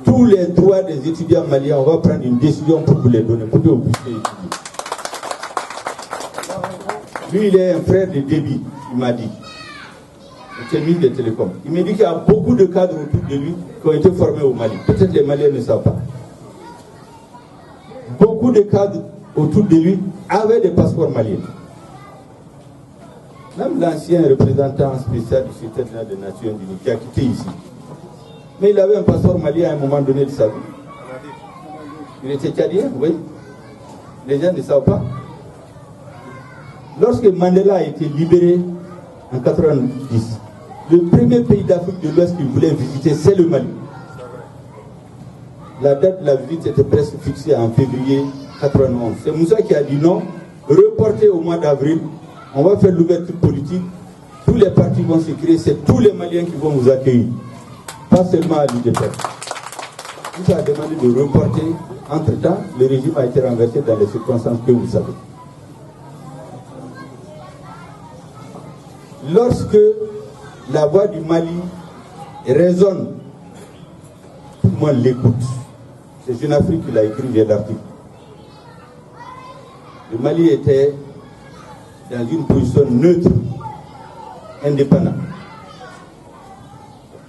S4: Tous les droits des étudiants maliens, on va prendre une décision pour vous les donner, pour que vous puissiez étudier. Lui, il est un frère de Déby, il m'a dit. C'est ministre des Télécoms. Il m'a dit qu'il y a beaucoup de cadres autour de lui qui ont été formés au Mali. Peut-être les Maliens ne savent pas. Beaucoup de cadres autour de lui avaient des passeports maliens. Même l'ancien représentant spécial du secrétaire général des Nations Unies qui a quitté ici. Mais il avait un passeport malien à un moment donné de sa vie. Il était tchadien, oui. Les gens ne savent pas. Lorsque Mandela a été libéré en 1990, le premier pays d'Afrique de l'Ouest qu'il voulait visiter, c'est le Mali. La date de la visite était presque fixée en février 1991. C'est Moussa qui a dit non, reportez au mois d'avril, on va faire l'ouverture politique, tous les partis vont se créer, c'est tous les Maliens qui vont vous accueillir. Pas seulement à l'UDPS. Moussa a demandé de reporter. Entre-temps, le régime a été renversé dans les circonstances que vous savez. Lorsque la voix du Mali résonne, tout le monde l'écoute. C'est Jeune Afrique qui l'a écrit via l'article. Le Mali était dans une position neutre, indépendante.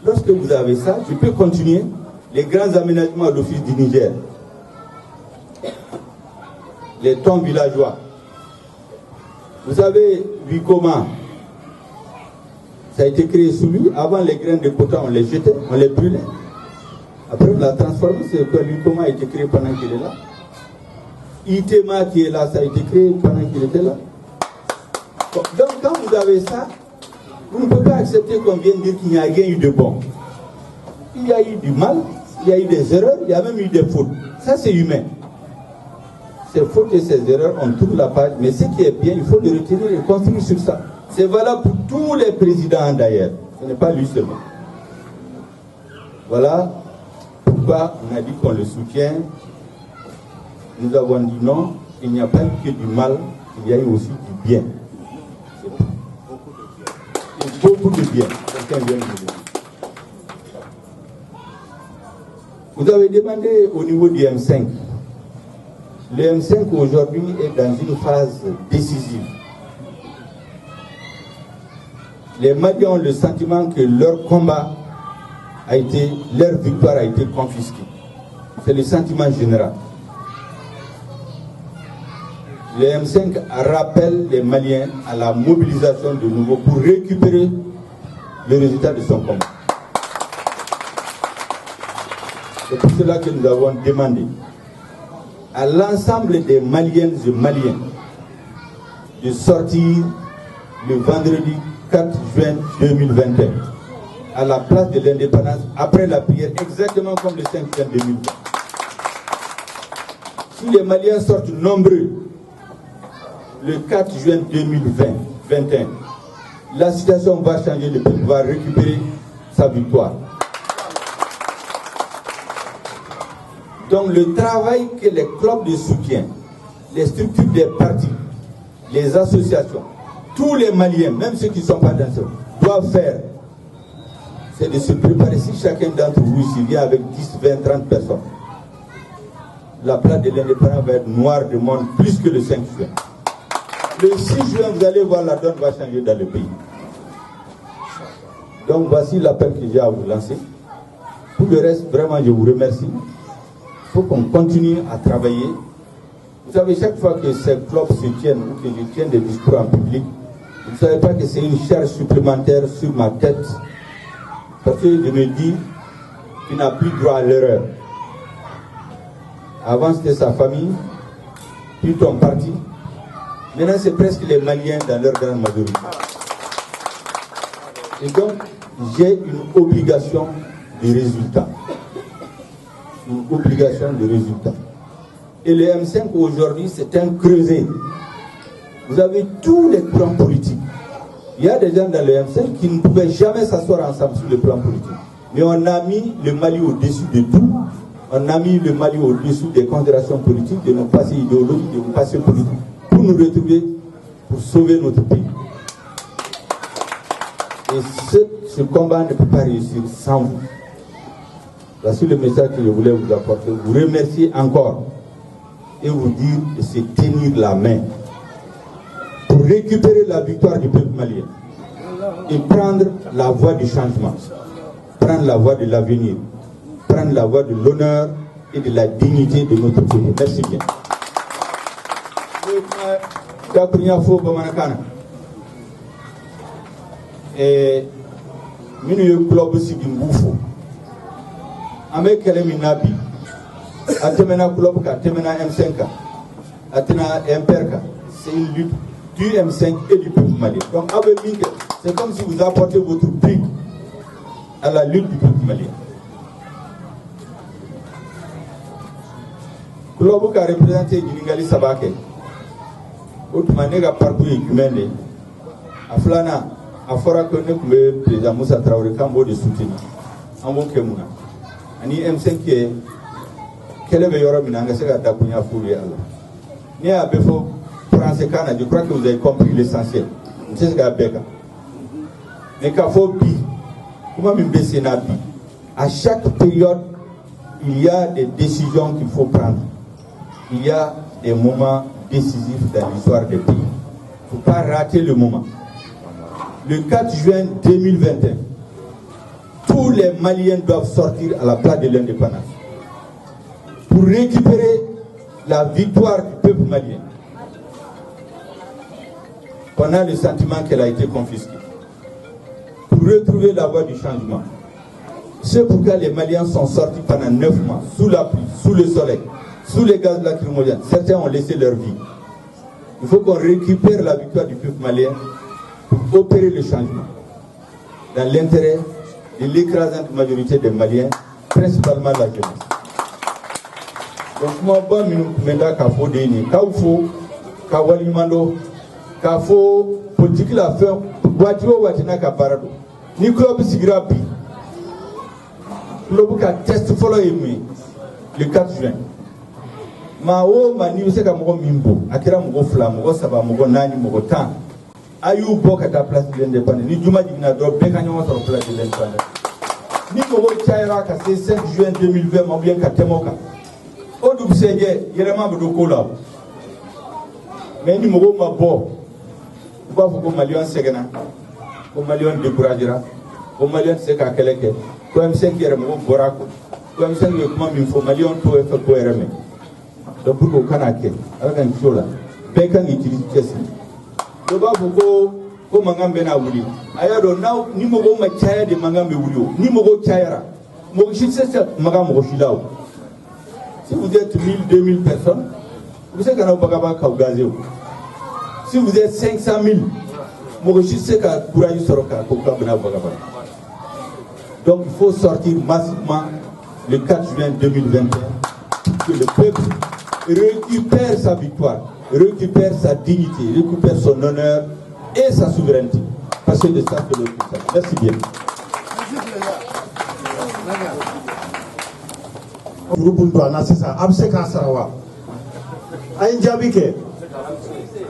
S4: Lorsque vous avez ça, je peux continuer les grands aménagements à l'Office du Niger. Les tons villageois. Vous avez vu comment ça a été créé sous lui. Avant, les graines de coton, on les jetait, on les brûlait. Après, on l'a transformé. C'est quoi, lui, comment a été créé pendant qu'il est là. Itema qui est là, ça a été créé pendant qu'il était là. Donc, quand vous avez ça, vous ne pouvez pas accepter qu'on vienne dire qu'il n'y a rien eu de bon. Il y a eu du mal, il y a eu des erreurs, il y a même eu des fautes. Ça, c'est humain. Ces fautes et ces erreurs, on tourne la page, mais ce qui est bien, il faut le retenir et construire sur ça. C'est valable pour tous les présidents d'ailleurs. Ce n'est pas lui seulement. Voilà pourquoi on a dit qu'on le soutient. Nous avons dit non, il n'y a pas que du mal, il y a eu aussi du bien. Beaucoup de bien. Quelqu'un vient de vous dire. Vous avez demandé au niveau du M5. Le M5 aujourd'hui est dans une phase décisive. Les Maliens ont le sentiment que leur combat a été, leur victoire a été confisquée. C'est le sentiment général. Le M5 rappelle les Maliens à la mobilisation de nouveau pour récupérer le résultat de son combat. C'est pour cela que nous avons demandé à l'ensemble des Maliennes et Maliens de sortir le vendredi 4 juin 2021 à la place de l'indépendance après la prière, exactement comme le 5 juin 2020. Si les Maliens sortent nombreux le 4 juin 2021, la situation va changer, le peuple va récupérer sa victoire. Donc le travail que les clubs de soutien, les structures des partis, les associations, tous les Maliens, même ceux qui ne sont pas dans ce, doivent faire, c'est de se préparer. Si chacun d'entre vous ici vient avec 10, 20, 30 personnes, la place de l'indépendance va être noire de monde plus que le 5 juin. Le 6 juin, vous allez voir, la donne va changer dans le pays. Donc voici l'appel que j'ai à vous lancer. Pour le reste, vraiment, je vous remercie. Il faut qu'on continue à travailler. Vous savez, chaque fois que ces clubs se tiennent ou que je tiens des discours en public, vous ne savez pas que c'est une charge supplémentaire sur ma tête. Parce que je me dis, tu n'as plus droit à l'erreur. Avant, c'était sa famille. puis ton parti. Maintenant, c'est presque les Maliens dans leur grande majorité. Et donc, j'ai une obligation de résultat. Une obligation de résultat. Et le M5 aujourd'hui, c'est un creuset. Vous avez tous les plans politiques. Il y a des gens dans le M5 qui ne pouvaient jamais s'asseoir ensemble sur le plan politique. Mais on a mis le Mali au-dessus de tout. On a mis le Mali au-dessus des considérations politiques, de nos passés idéologiques, de nos passés politiques, pour nous retrouver, pour sauver notre pays. Et ce combat ne peut pas réussir sans vous. Voici le message que je voulais vous apporter. Vous remercier encore et vous dire de se tenir la main pour récupérer la victoire du peuple malien et prendre la voie du changement, prendre la voie de l'avenir, prendre la voie de l'honneur et de la dignité de notre pays. Merci bien. Et nous club Sigimboufo. Avec Minabi, Atemena Club, Atemena M5, Atena MPRK, c'est une lutte du M5 et du peuple malien. Donc, c'est comme si vous apportez votre brique à la lutte du peuple malien. Club qui a représenté Gilingali Sabake, autre manière parcours écuméné, à Flana, à Fora Kone, le président Moussa Traoré, Kambo de soutien, en bon Kemouna. Ani M5 qui est quel est le meilleur minanga c'est la dakunya fouille Allah. Ni à Befo français kana, je crois que vous avez compris l'essentiel. C'est ce qu'a Beka. Mais qu'à faut bi, comment me baisser na bi. À chaque période, il y a des décisions qu'il faut prendre. Il y a des moments décisifs dans l'histoire des pays. Il ne faut pas rater le moment. Le 4 juin 2021. Tous les Maliens doivent sortir à la place de l'indépendance pour récupérer la victoire du peuple malien. On a le sentiment qu'elle a été confisquée. Pour retrouver la voie du changement. C'est pourquoi les Maliens sont sortis pendant 9 mois, sous la pluie, sous le soleil, sous les gaz lacrymogènes. Certains ont laissé leur vie. Il faut qu'on récupère la victoire du peuple malien pour opérer le changement. Dans l'intérêt de l'écrasante majorité des Maliens, principalement la jeunesse. Donc, moi, bon, je Kafo Deni, Kaufo, Kawalimando, Kafo, politique la fin, Watio Watina Kaparado, ni club Sigrabi, club qui a test follow le 4 juin. Mao, Mani, c'est comme Mimbo, Akira Mogo Flam, Mogo Saba, Mogo Nani, Mogo Tan. Ayou Bok à ta place de l'indépendance. Ni Juma Dignado, Bekagnon sur la place de l'indépendance. Ni Mogo Tchaïra, c'est 5 juin 2020, ou bien Katemoka. Odou Seye, Yerema Bodokola. Mais ni Mogo Mabo, Quoi vous Malion Segana, au Malion de Bourajira, au Malion Seka Keleke, comme 5 Yeremo Borako, comme 5 Yekman, Malion to être Poereme. Donc pour le Kanake, avec un chola, Bekan utilise Kessi. Doba Boko, ko Mangambe na wuli. Ayado now, ni mogo machaya de Mangambe wulio, ni mogo chayara. Mogo shitse Magambo Shilao. Si vous êtes 1000, 2000 personnes, vous savez qu'on a pas Kaugazio. Si vous êtes 500 000, mogo shitse ka Kouraï Soroka, Kokabena Bagaba. Donc il faut sortir massivement le 4 juin 2021 pour que le peuple récupère sa victoire, récupère sa dignité, récupère son honneur et sa souveraineté. Parce que de ça, c'est l'autre. Merci bien.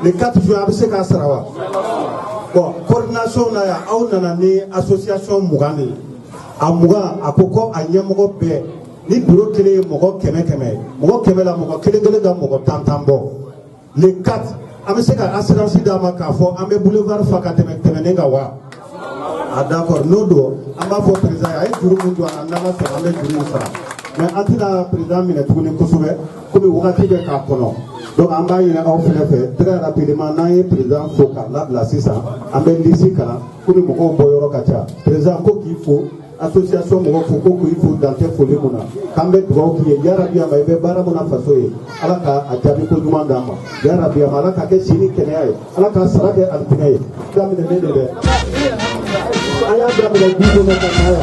S1: Le 4 juin, Abseka Sarawa. Bon, coordination na association Mougani. A Mouga, à Koko, à Yamogo Bé. Ni bureau kele mogo keme la mogo kele ga mogo tantambo le 4 ameseka assurance dama ka fo ambe boulevard fakateme temenenga wa d'accord nodo amba fo président ay juru mundu anama so ambe juru sara mais atina président mine tukuni kusube komi wakati be ka kono donc amba yina aw fele très rapidement naye président foka la 600 ambe lisi kala komi mogo boyoro kacha président ko ki fo association mɔgɔ fo ko k'i fo dantɛ foli mun na k'an bɛ dugawu k'i ye yarabi ama i bɛ baara mun na faso ye ala ka a jaabi ko ɲuman d'an ma yarabi ama ala ka kɛ si ni kɛnɛya ye ala ka sara kɛ alitinɛ ye daminɛ ne de dɛ an y'a daminɛ du kɔnɔ ka na yan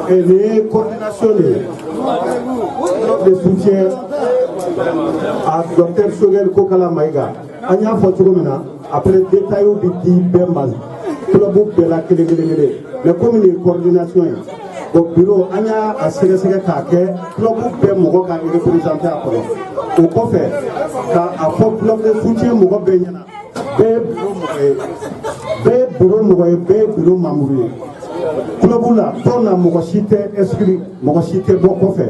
S1: et les coordinations de soutien à Dr Sogel Kokala Maïga. Anya Fotoumina, après détail du Bemban, club de la Kélé, mais comme les coordinations, au bureau, Anya a serré Kake, club de Mogoka est représenté à Polo. Au Kofé, car à fond club de soutien Mogobenyana, bureau Mogoye, bureau Mamouri. Clubula, ton a Mogosite, esprit, Mogosite, Bokofé.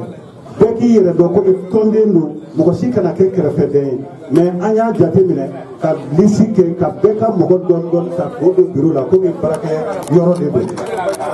S1: Beki yɛrɛ dɔn ko tɔnden don mɔgɔ si kana kɛ kɛrɛfɛden ye mais an y'a jate minɛ ka lisi kɛ ka bɛɛ ka mɔgɔ dɔɔni ta k'o don bureau la komi baarakɛ yɔrɔ de don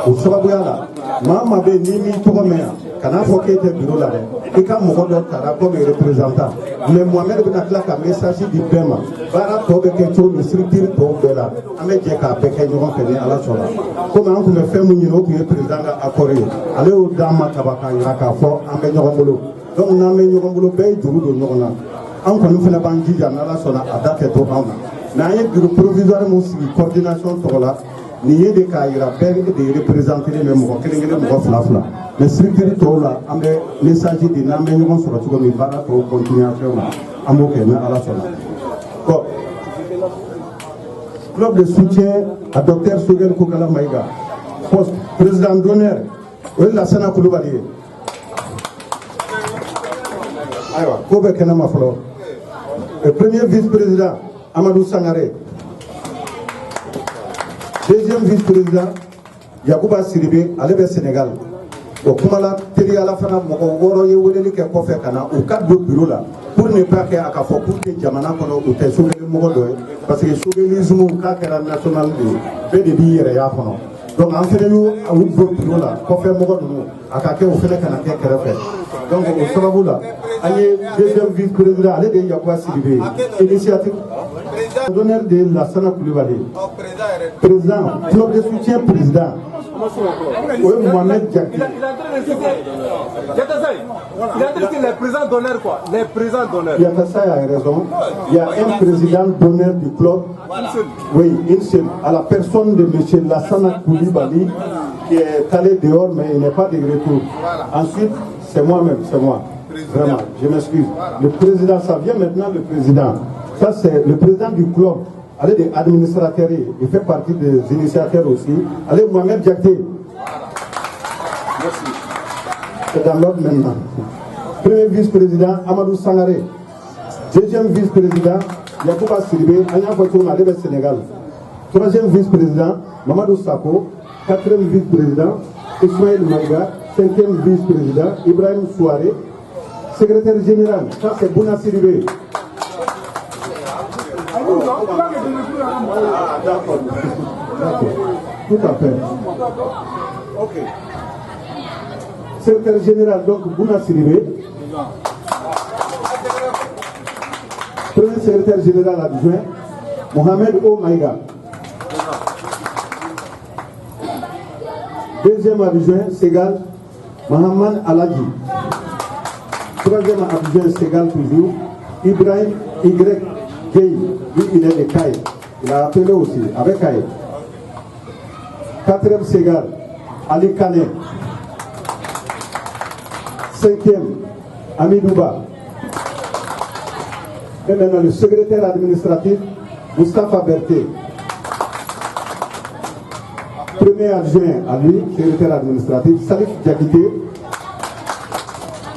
S1: o sababuya la maa maa bɛ n'i m'i tɔgɔ mɛn yan kana fɔ k'e tɛ bureau la dɛ i ka mɔgɔ dɔ tara comme représentant mais Mohamed bɛna tila ka message di bɛɛ ma baara tɔ bɛ kɛ cogo min structure tɔw bɛɛ la an bɛ jɛ k'a bɛɛ kɛ ɲɔgɔn fɛ ni Ala sɔnna komi an tun bɛ fɛn min ɲini o tun ye président ka accord ye ale y'o d'an ma kaban k'a jira k'a fɔ an bɛ ɲɔgɔn bolo donc n'an bɛ ɲɔgɔn bolo bɛɛ ye juru don ɲɔgɔn na an kɔni fana b'an jija n'Ala sɔnna a da tɛ to anw na mais an ye bureau provisoire mun sigi coordination tɔgɔ la nin ye de k'a jira bɛɛ de représenté bɛ mɔgɔ kelen kelen mɔgɔ fila fila mais structure tɔw la an bɛ message di n'an bɛ ɲɔgɔn sɔrɔ cogo min baara tɔw continuer fɛnw na an b'o kɛ ni Ala sɔnna bon club de soutien à Dr Sogel Kokala Maïga poste président d'honneur o ye Lassana Kulubali ye ayiwa ko bɛ kɛnɛma fɔlɔ le premier vice-président Amadou Sangaré deuxième vice-président Yakuba Sidibé ale bɛ Sénégal o kuma la teliyala fana mɔgɔ wɔɔrɔ ye weleli kɛ kɔfɛ ka na u ka don bureau la pour ne pas kɛ a ka fɔ pour que jamana kɔnɔ u tɛ Sogeli mɔgɔ dɔ ye parce que sogelisme k'a kɛra national de ye bɛɛ de b'i yɛrɛ y'a kɔnɔ donc an fana y'u don bureau la kɔfɛ mɔgɔ ninnu a ka kɛ o fana kana kɛ kɛrɛfɛ donc o sababu la an ye deuxième vice-président ale de ye Yakuba Sidibé initiative d'honneur de Lassana Coulibaly président club de soutien président o ye Mohamed Diakité.
S5: Il a dit que les présidents d'honneur quoi, les présidents d'honneur.
S1: Yatassa a raison. Il y a un président d'honneur du club. Oui, une seule, à la personne de M. Lassana Coulibaly qui est allé dehors mais il n'est pas de retour. Ensuite, c'est moi-même, c'est moi. Vraiment, je m'excuse. Le président, ça vient maintenant le président. Ça c'est le président du club. Allez des administrateurs, il fait partie des initiateurs aussi. Allez Mohamed Diakité. Merci. C'est dans l'ordre maintenant. Premier vice-président Amadou Sangaré. Deuxième vice-président Yakuba Sidibé, Anya Fotoum Alebe Sénégal. Troisième vice-président Mamadou Sako. Quatrième vice-président Ismaël Maïga. Cinquième vice-président Ibrahim Souare. Secrétaire général, ça c'est Bouna Sidibé. Ah, d'accord. Tout à fait. Ok. Secrétaire général, donc Bouna Sidibé. Premier secrétaire général adjoint, Mohamed O. Maïga. Deuxième adjoint, Ségal, Mohamed Aladji. Troisième adjoint, Ségal toujours, Ibrahim Y. Gay, lui il est de Kaye. Il a appelé aussi, avec Kaye. Quatrième Ségal, Ali Kane. 5e, Amidouba. Et maintenant le secrétaire administratif, Moustapha Berté. Premier adjoint à lui, secrétaire administratif, Salif Diakité.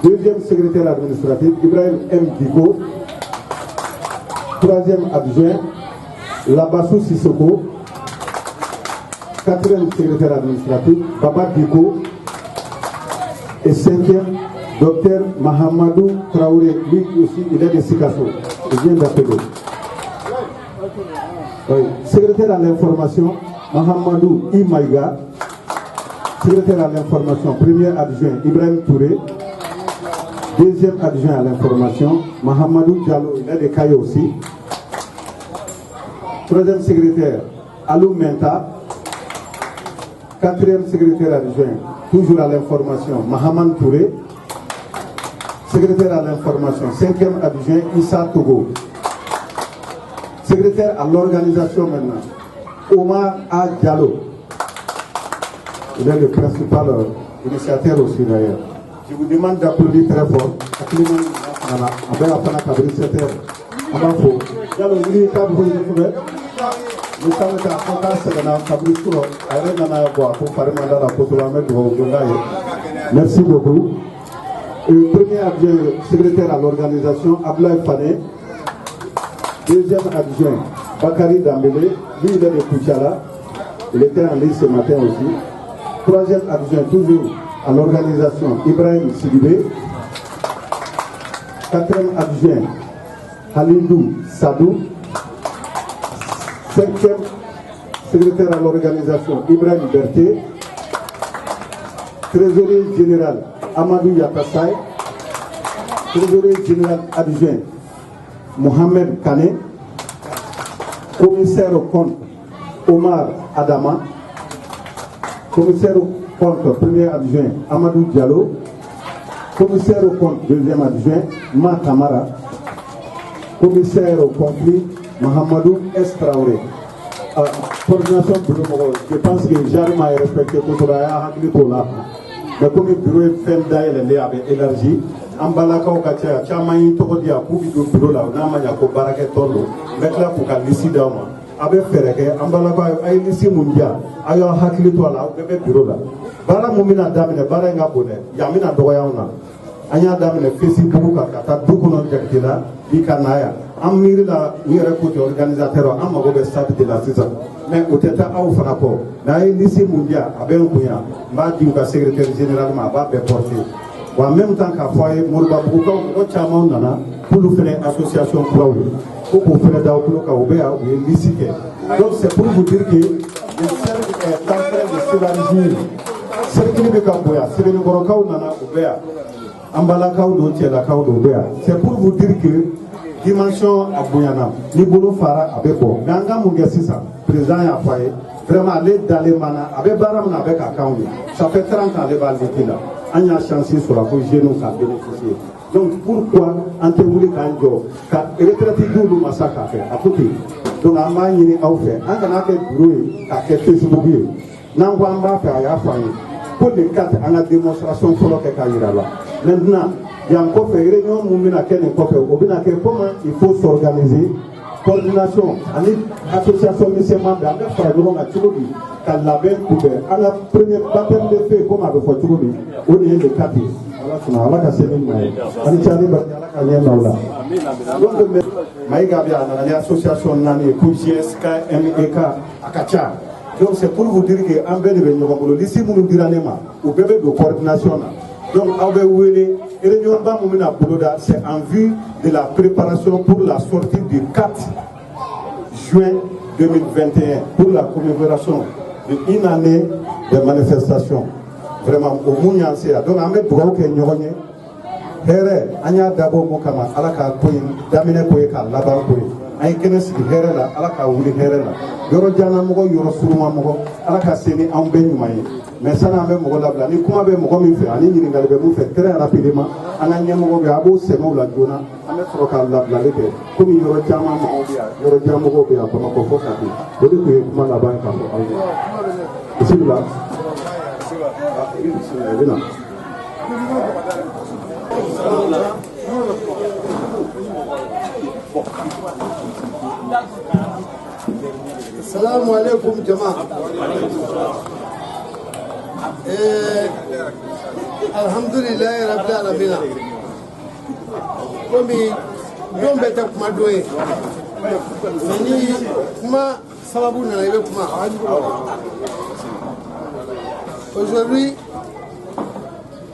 S1: Deuxième secrétaire administratif, Ibrahim M. Diko. Troisième adjoint, Labassou Sissoko. Quatrième secrétaire administratif, Baba Diko. Et cinquième, Docteur Mahamadou Traoré. Lui aussi, il est de Sikasso. Il vient d'appeler. Oui. Secrétaire à l'information, Mahamadou Imaïga. Secrétaire à l'information, premier adjoint, Ibrahim Touré. Deuxième adjoint à l'information, Mahamadou Diallo, il est de Kaye aussi. Troisième secrétaire, Alou Menta. Quatrième secrétaire adjoint, toujours à l'information, Mahaman Touré. Secrétaire à l'information, cinquième adjoint, Issa Togo. Secrétaire à l'organisation maintenant, Omar A. Diallo. Il est le principal initiateur aussi d'ailleurs. Je vous demande d'applaudir très fort. Merci beaucoup. Le premier adjoint secrétaire à l'organisation, Ablaï Fane. Deuxième adjoint, Bakari Dambélé. Lui, il est de Kouchala. Il était en ligne ce matin aussi. Troisième adjoint, toujours à l'organisation, Ibrahim Sidibé. Quatrième adjoint, Halidou Sadou. Cinquième secrétaire à l'organisation, Ibrahim Berté. Trésorier général, Amadou Yatassay. Trésorier général adjoint, Mohamed Kane. Commissaire au compte, Omar Adama. Commissaire au compte, premier adjoint, Amadou Diallo. Commissaire au compte, deuxième adjoint, Ma Kamara. Commissaire au conflit, Mahamadou Estraoré. Coordination bureau, je pense que j'arrive à respecter tout ça. Mais comme le bureau est fait d'ailleurs, avait élargi. Ambalakaw kacha chamayi togodia kubi do bureau la na manya ko barake tondo metla ko ka lisi dama abe fereke ambalakaw ay lisi mundia ayo hakili to la be bureau la bara mumina damine bara nga bone yamina dogoyauna anya damine Facebook ka kata dukuno jakitila bikanaya amiri la yere ko organisateur amago be stade de la saison mais oteta aw fana ko na ay lisi mundia abe kunya ma di ka secrétaire général ma ba be porter. En même temps qu'à foyer, Mourba Bouka, Ochamon Nana, pour nous faire association Claude, pour vous faire d'Aoulo Kaoubea, ou licite. Donc c'est pour vous dire que le cercle est en train de s'élargir. Cercle de Kaboya, c'est le Gorokao Nana Oubea, Ambalakao Dotiela Kao Oubea. C'est pour vous dire que dimension à Bouyana, Nibolo Fara Abeko, Nanga Mungasisa, président à foyer, vraiment l'aide d'aller mana, avec Baram avec Akaoui. Ça fait 30 ans les balles là. On a chancé sur la position nous a bénéficié. Donc pourquoi on te voulait qu'un jour, quand il retraité tout le massacre à faire, à côté. Donc on m'a dit à faire, on a fait brouiller, à faire Facebook. N'en voit pas faire à faire. Pour les quatre, on a démonstration pour le cas là. Maintenant, il y a encore fait réunion, on a fait comment il faut s'organiser. Coordination, association de membres, on a fait quand la belle couvert, à la première baptême de feu, comme avec votre trouvé, on est le quartier. Allah ka semi mai. Ani chani ba Allah ka nyema ula. Donc Maïga bien l'association nani PGS KMEK Akacha. Donc c'est pour vous dire que en belle réunion ko lisi munu diranema ou bébé de coordination. Donc avec Wele réunion ba mumina boloda c'est en vue de la préparation pour la sortie du 4 juin 2021 pour la commémoration d'une année de manifestation. Vraiment, au Mounian, donc on met droit que nous avons here anya dabo mukama alaka koyin damine koy ka laban koy ay kenes di here la alaka wuli here la yoro jana mo yoro suruma mo alaka seni am be nyumay mais sana be mo labla ni kuma be mo mi fe ani ni ngal be mu fe très rapidement ana nyemo be abo semo la jona ame froka labla le be komi yoro jama mo biya yoro jama mo biya ko ko fokati de ko kuma laban ka ko bismillah bismillah
S6: Assalamu alaikum jama'a. Alhamdulillah rabbil alamin. Komi don beta kuma doye. Mani kuma sababu na ibe kuma. Aujourd'hui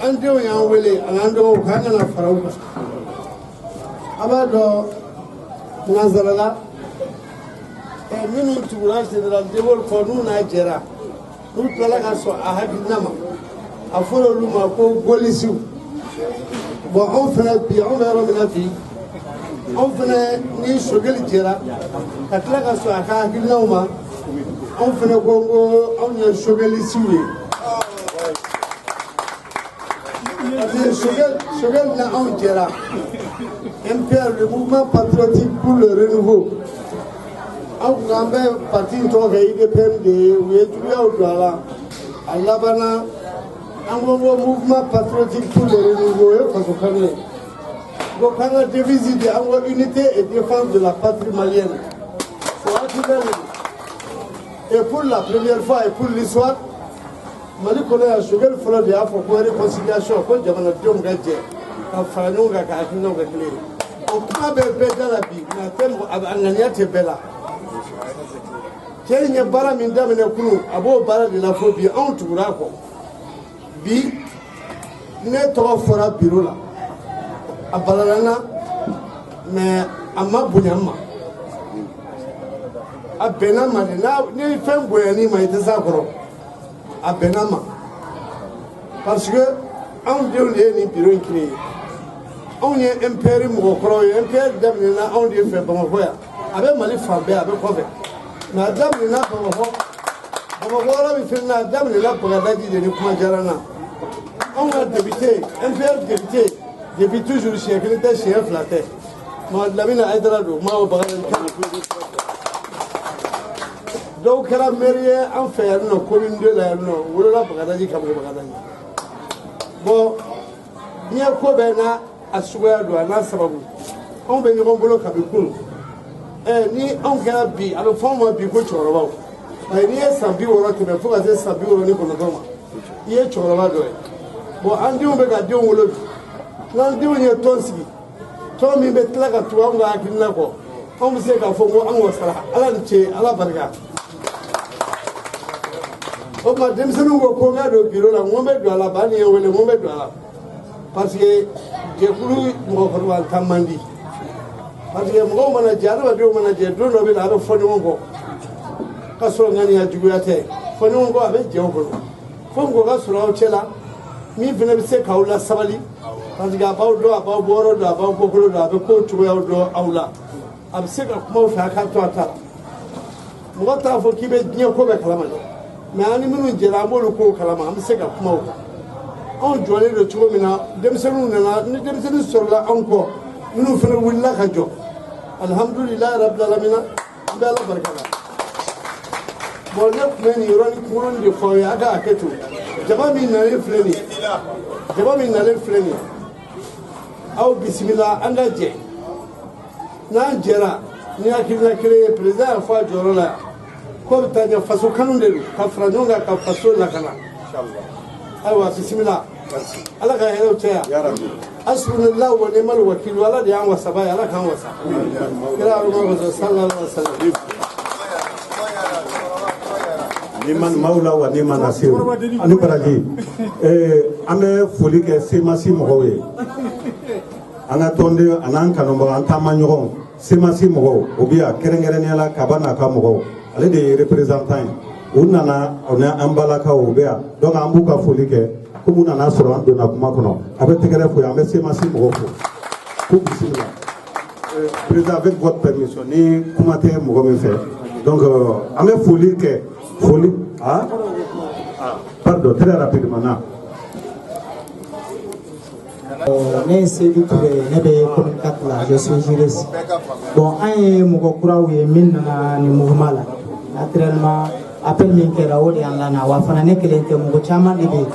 S6: an denw y'an wele an k'an dɔgɔw k'an kana fara u kan. A b'a dɔn nanzarala minnu tugura général de Gaulle kɔ n'u n'a jɛra n'u tilala ka sɔn a hakilina ma a fɔra olu ma ko golisiw. Bon anw fana bi anw bɛ yɔrɔ min na bi anw fana ni Sogɛli jɛra ka tila ka sɔn a ka hakilinaw ma anw fana ko ko anw ye Sogɛlisiw ye. Sogɛli na anw jɛra MPR, le mouvement patriotique pour le renouveau. Anw kun an bɛ parti in tɔgɔ kɛ IDPM de ye u ye juguyaw don a la a labanna an ko mouvement patriotique pour le renouveau o ye fasokan ye ko k'an ka devise de an ko unité et défense de la patrie malienne o hakilina de don et pour la première fois et pour l'histoire Mali kɔnɔ yan Sogɛli fɔlɔ de y'a fɔ ko réconciliation ko jamanadenw ka jɛ ka fara ɲɔgɔn kan ka hakilinaw kɛ kelen ye o kuma bɛ bɛɛ da la bi nka a ŋaniya tɛ bɛɛ la. Cɛ in ye baara min daminɛ kunun a b'o baara de la fo bi anw tugura a kɔ bi ne tɔgɔ fɔra biro la a balala n na mais a ma bonya n ma a bɛnna n ma de ni fɛn bonyani ma i tɛ s'a kɔrɔ a bɛnna n ma parce que anw denw de ye nin biro in créé anw ye MPR mɔgɔkɔrɔw ye MPR daminɛna anw de fɛ Bamakɔ yan a bɛ Mali fan bɛɛ a bɛ kɔfɛ. Mais daminɛna Bamakɔ yɔrɔ min fɛnɛ na a daminɛna Bagadaji de ni kuma diyara n na anw ka député MPR député depuis toujours siɲɛ kelen tɛ siɲɛ fila tɛ Mamadu Lamini Hayidara don maa o Bagadaji kan dɔw kɛra maire ye an fɛ yan nɔ commune 2 la yan nɔ u wolola Bagadaji ka bɔ Bagadaji bon diɲɛ ko bɛɛ n'a suguya don a n'a sababu anw bɛ ɲɔgɔn bolo kabi kunun ni anw kɛra bi a bɛ fɔ anw ma bi ko cɛkɔrɔbaw n'i ye san 60 tɛmɛ fo ka se san 69 ma i ye cɛkɔrɔba dɔ ye bon an denw bɛ ka denw wolo bi n'an denw ye tɔn sigi tɔn min bɛ tila ka tugu anw ka hakilina kɔ anw bɛ se k'a fɔ ko an wasara ala ni ce ala barika o tuma denmisɛnninw ko ko n ka don biro la n ko n bɛ don a la ba nin ye wele n ko n bɛ don a la parce que jɛkulu mɔgɔkɔrɔba tan man di. Parce que mɔgɔw mana jɛ adamadenw mana jɛ don dɔ bɛ na a bɛ fɔ ɲɔgɔn kɔ ka sɔrɔ ŋaniya juguya tɛ fɔ ɲɔgɔn kɔ a bɛ jɛ o kɔnɔ fo mɔgɔ ka sɔrɔ aw cɛ la min fana bɛ se k'aw la sabali parce que a b'aw dɔn a b'aw bɔyɔrɔ dɔn a b'aw bɔkolo dɔn a bɛ kow cogoyaw dɔn aw la a bɛ se ka kumaw fɛ a ka to a ta la mɔgɔ t'a fɔ k'i bɛ diɲɛ ko bɛɛ kalama dɛ mais an ni minnu jɛra an b'olu kow kalama an bɛ se ka kumaw kan anw jɔlen don cogo min na denmisɛnninw nana ni denmisɛnnin sɔrɔla anw kɔ minnu fana wulila ka jɔ alhamdulillah rabbil alamin an bɛ ala barika la bon ne tun bɛ nin yɔrɔnin kunkurunnin de fɔ aw ye a ka hakɛ to jama min nalen filɛ nin ye aw bisimila an ka jɛ n'an jɛra ni hakilina kelen ye président y'a fɔ a jɔyɔrɔ la yan ko bɛ taa ɲɛ faso kanu de don ka fara ɲɔgɔn kan ka faso lakana ayiwa bisimila ala ka hɛrɛw caya asbunallahu wa ni'mal wakil ala de y'an wasa ba ye ala k'an wasa kira aruma sallallahu alaihi wasallam
S1: Niman Maula wa Niman Nasiru ani baraji an bɛ foli kɛ semasi mɔgɔw ye an ka tɔnden an'an kanubaga an taama ɲɔgɔn semasi mɔgɔw o bɛ yan kɛrɛnkɛrɛnnenya la Kaba n'a ka mɔgɔw ale de ye représentant ye u nana an balakaw o bɛ yan donc an b'u ka foli kɛ komi u nana sɔrɔ an donna kuma kɔnɔ a bɛ tɛgɛrɛ fo an bɛ semasi mɔgɔw fo ko bisimila président avec votre permission ni kuma tɛ mɔgɔ min fɛ donc an bɛ foli kɛ pardon très rapidement na
S7: ne Seydou Touré ne bɛ commune 4 la je suis juriste bon an ye mɔgɔ kuraw ye min nana ni mouvement la naturellement appel min kɛra o de y'an lana wa fana ne kelen tɛ mɔgɔ caman de bɛ yen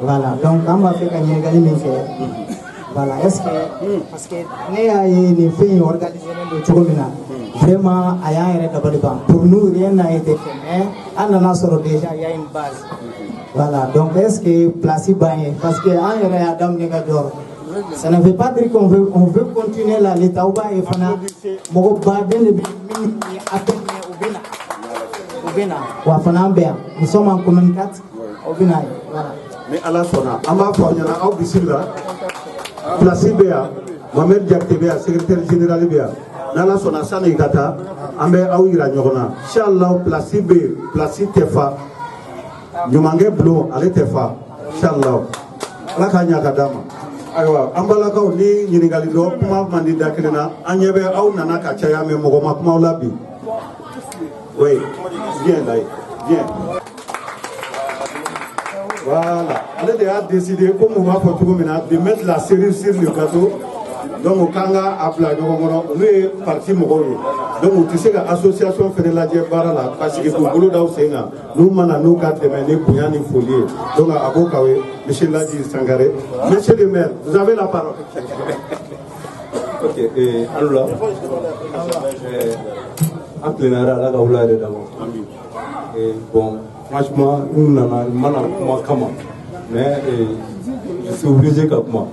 S7: voilà donc an b'a fɛ ka ɲininkali min kɛ Voilà, est-ce que parce que ne y'a ye nin fɛn in organisé don cogo min na vraiment a y'an yɛrɛ dabali ban pour nous rien n'a été fait mais an nana sɔrɔ déjà il y a une base voilà donc est-ce que place b'an ye parce que an yɛrɛ y'a daminɛ ka jɔrɔ ça ne veut pas dire qu'on veut continuer là l'état b'a ye fana mɔgɔ baden de bɛ min ye appel mais u bɛ na wa fana an bɛ yan nous sommes en commune 4 u bɛ na ye voilà.
S1: Mais ala sɔnna an b'a fɔ aw ɲɛna aw bisimila place bɛ yan Mohamed Diakité bɛ yan secrétaire général bɛ yan n'ala sɔnna sani i ka taa an bɛ aw yira ɲɔgɔn na inchallah place bɛ yen place tɛ fa ɲumankɛ bulon ale tɛ fa inchallah ala k'a ɲɛ ka d'a ma ayiwa an balakaw ni ɲininkali dɔ kuma man di da kelen na an ɲɛ bɛ aw nana ka caya mɛ mɔgɔ ma kumaw la bi oui bien là bien. Voilà, elle a décidé, comme on va faire de mettre la cerise sur le gâteau. Donc, quand on a appelé, on est parti mourir. Donc, tu sais que l'association fait la diabara là, parce que pour boulot d'Ausséna, nous manons 4 semaines pour y aller folier. Donc, à Bokawe, monsieur Ladi Sangaré, monsieur le maire, vous avez la parole.
S8: Ok, alors là, en plénière, là, on l'a d'abord. Bon. Franchement, nous n'avons pas mais je suis obligé de moi.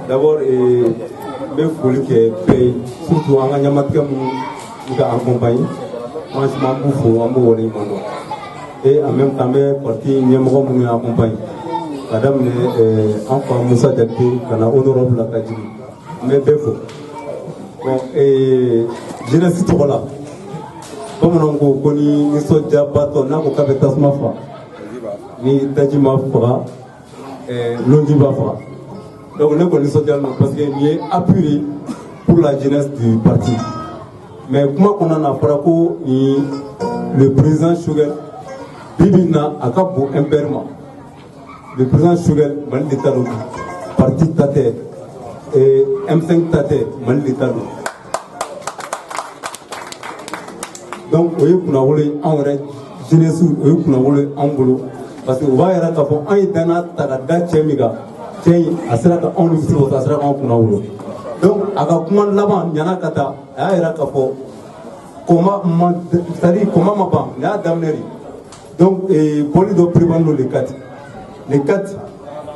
S8: D'abord, je voulais que paye, surtout en gagnant nous accompagner. Franchement, il faut un et en même temps, parti, nous avons accompagné. Madame, enfin, Moussa Diakité, qui est honorable l'Académie. Mais défaut. Bon, et je ne suis pas là. Comme on a connu les soldats bateaux, on a fait tasma fa, ni tajima fra, londiba fra. Donc on a connu les soldats parce qu'il est appuyé pour la jeunesse du parti. Mais comment on a fait le président Choguel, Bibina a capé impérieusement. Le président Choguel, Mali d'État parti Tate et M5 Tate, Mali d'État. Donc, on a jeunesse, on a parce que on va y avoir un éternel tagada chemiga, a sera qu'on nous dit ça sera on donc, à comment là-bas, il y en a kata, à y comment c'est-à-dire comment ma banque, là d'amener. Donc, pour les privants les 4,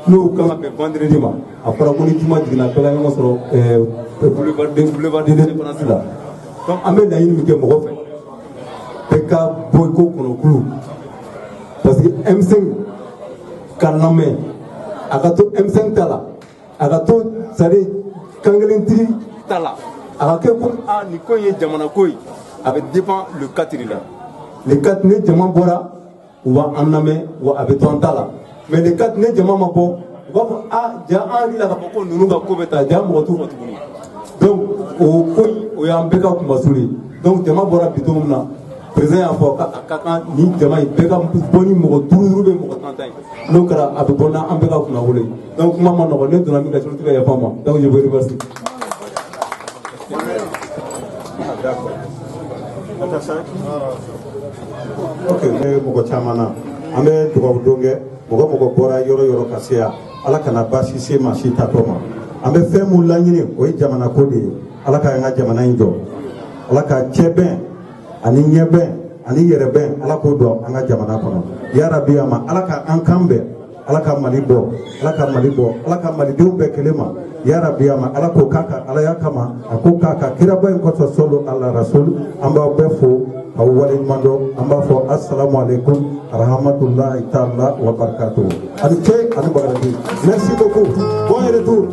S8: nous quand on fait vendredi ma, après on dit moi dit na pela on sera boulevard de là. Donc, amène d'ailleurs nous que mon fait. Peka boyko kono kulu parce que M5 kaname agato M5 tala agato sari kangelentri tala agake ko a ni ko ye jamana koy avec dépend le 4 là les 4 ne jamana bora wa anname wa abeton tala mais les 4 ne jamana mabo wa a ja an la ko nunu ga ko beta ja mo to donc o koy o ya mbeka ko masuli donc jamana bora bitomna président a fait kaka ni jama bega boni mo duru be mo tanta no kara abu bona am bega kuna wole donc mama no ne dona mi ga chulu ya fama donc je vous remercie.
S1: Ok, ne mo ko chamana ambe to ko donge mo ko bora yoro kasia ala kana basi se ma shi tatoma ambe fe mu lanyini o jamana ko de ala ka nga jamana injo ala ka cheben ani ɲɛbɛn ani yɛrɛbɛn ala k'o dɔn an ka jamana kɔnɔ ya rabi ama ala ka an kan bɛn ala ka mali bɔ ala ka mali bɔ ala ka malidenw bɛɛ kelen ma ya rabi ama ala k'o k'a ka alaya kama a ko k'a ka kiraba in kɔsɔn sɔlu ala rasul an b'aw bɛɛ fo k'aw waleɲuman dɔn an b'a fɔ assalamu alaikum rahmatulahi taala wa barakatuhu ani ce ani baraji merci beaucoup bon retour.